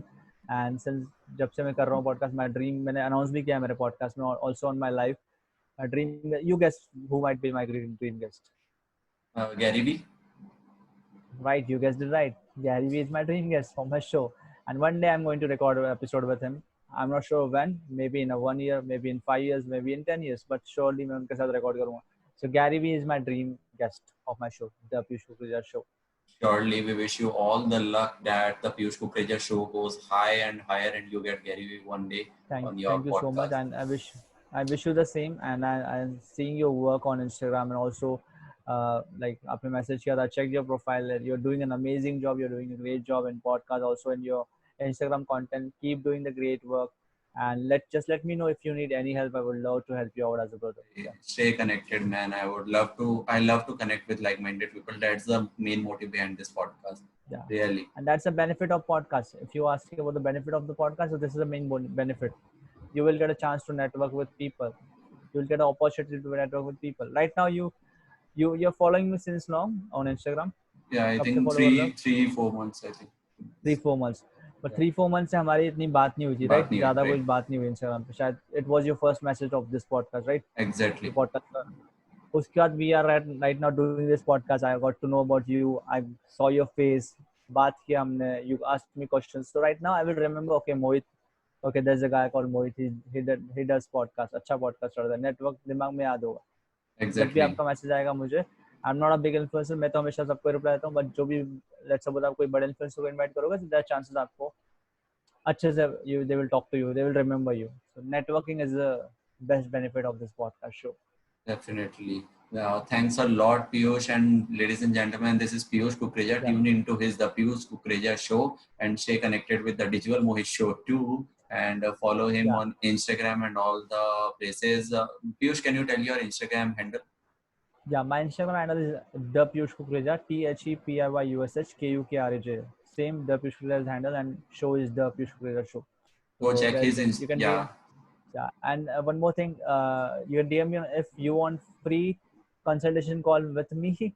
and since जब से मैं कर रहा हूँ podcast, my dream मैंने announce भी किया है मेरे podcast में also on my live. My dream, you guess who might be my dream guest. Gary Vee. Right, you guessed it right. Gary Vee is my dream guest for my show, and one day I'm going to record an episode with him. I'm not sure when. Maybe in 1 year, maybe in 5 years, maybe in 10 years. But surely मैं उनके साथ record करूँगा. So Gary Vee is my dream guest of my show, the Piyush Kukreja show. Surely we wish you all the luck that the Piyush Kukreja show goes high and higher and you get Gary Vee one day on your Thank you podcast. so much, and I wish you the same. And I'm seeing your work on Instagram and also like आपने message किया था, check your profile. You're doing an amazing job. You're doing a great job in podcast, also in your Instagram content. Keep doing the great work, and let me know if you need any help. I would love to help you out as a brother. Yeah. Stay connected, man. I love to connect with like-minded people. That's the main motive behind this podcast. Yeah. Really. And that's the benefit of podcast. If you ask about the benefit of the podcast, so this is the main benefit. You will get a chance to network with people. You will get an opportunity to network with people. Right now, you're following me since long on Instagram. Yeah, I कब से think follow कर रहे हो? 3-4 months. I think 3-4 months. But 3-4 months से हमारी इतनी बात नहीं हुई थी, बात right? नहीं हुई, ज़्यादा right. कोई बात नहीं हुई Instagram पे. शायद it was your first message of this podcast, right? exactly. Podcast. उसके बाद we are right now doing this podcast. I got to know about you. I saw your face. बात किया हमने. You asked me questions. So right now I will remember. Okay, Mohit. Okay, there's a guy called Mohit. He does podcast. अच्छा podcast करता है. Network दिमाग में याद होगा. जब भी Exactly. आपका मैसेज आएगा मुझे, I'm not a big influencer. मैं तो हमेशा सबको रिप्लाई देता हूँ. बट जो भी let's suppose आप कोई बड़े influencer को invite करोगे, so there are chances आपको अच्छे से they will talk to you. They will remember you. So networking is the best benefit of this podcast show. Definitely. Thanks a lot, Piyush. And ladies and gentlemen, this is Piyush Kukreja. Yeah. Tune into the Piyush Kukreja show and stay connected with the Digital Mohit show too. And follow him Yeah. on Instagram and all the places. Piyush, can you tell your Instagram handle? Yeah, my Instagram handle is the Piyush Kukreja, ThePiyushKukraj. Same the Piyush Kukreja's handle, and show is the Piyush Kukreja show. Go So check where his you can yeah. Yeah, and one more thing, you can DM me if you want free consultation call with me.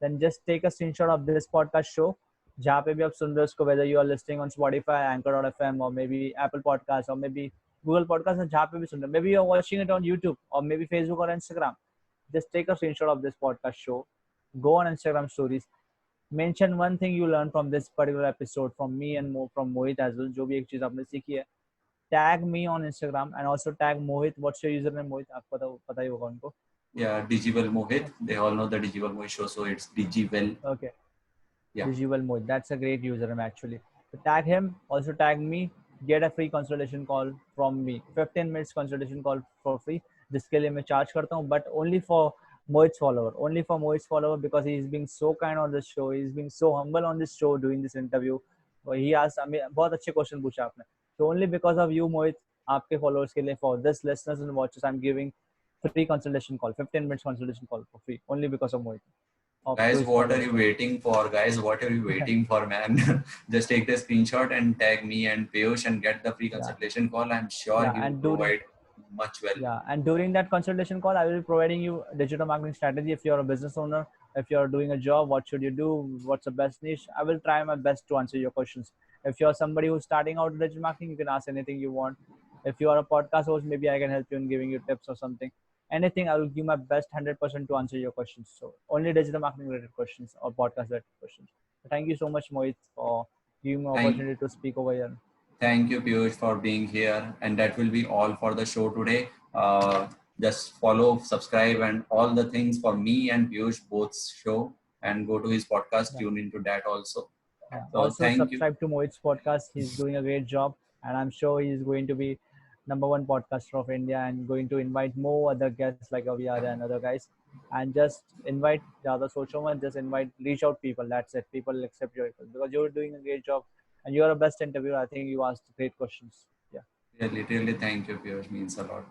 Then just take a screenshot of this podcast show. जहाँ पे भी आप सुन रहे हो उसको, whether you are listening on Spotify, Anchor.fm, or maybe Apple Podcast, or maybe Google Podcast, और जहाँ पे भी सुन रहे हो, maybe you're watching it on YouTube or maybe Facebook or Instagram. Just take a screenshot of this podcast show. Go on Instagram stories. Mention one thing you learned from this particular episode from me and from Mohit as well. जो भी एक चीज आपने सीखी है, tag me on Instagram and also tag Mohit. What's your username, Mohit? आपको पता ही होगा उनको. Yeah, Digival Mohit. They all know the Digival Mohit show, so it's Digival. Okay. Yeah. Digival Mohit. That's a great username actually. So tag him. Also tag me. Get a free consultation call from me. 15 minutes consultation call for free. जिसके लिए मैं charge करता हूँ, but only for Mohit's follower. Only for Mohit's follower because he is being so kind on this show. He is being so humble on this show doing this interview. He asked, बहुत अच्छे question पूछा आपने. So only because of you, Mohit, आपके followers के लिए, for this listeners and watchers, I'm giving free consultation call, 15 minutes consultation call for free, only because of Mohit. Guys, what are you waiting for? Guys, what are you waiting for, man? Just take the screenshot and tag me and Piyush and get the free consultation call. I'm sure he will provide much well. Yeah, and during that consultation call, I will be providing you digital marketing strategy. If you're a business owner, if you're doing a job, what should you do? What's the best niche? I will try my best to answer your questions. If you're somebody who's starting out in digital marketing, you can ask anything you want. If you are a podcast host, maybe I can help you in giving you tips or something. Anything, I will give my best 100% to answer your questions. So only digital marketing related questions or podcast related questions. So thank you so much, Mohit, for giving me the opportunity to speak over here. Thank you, Piyush, for being here. And that will be all for the show today. Just follow, subscribe, and all the things for me and Piyush both show. And go to his podcast, tune into that also. Yeah. So also subscribe to Mohit's podcast. He's doing a great job, and I'm sure he's going to be #1 podcaster of India and going to invite more other guests like Avyad and other guys. And just invite the other social ones, just reach out people. That's it. People will accept your request because you're doing a great job and you're a best interviewer. I think you asked great questions. Yeah. Really, really thank you, Piyush. Means a lot.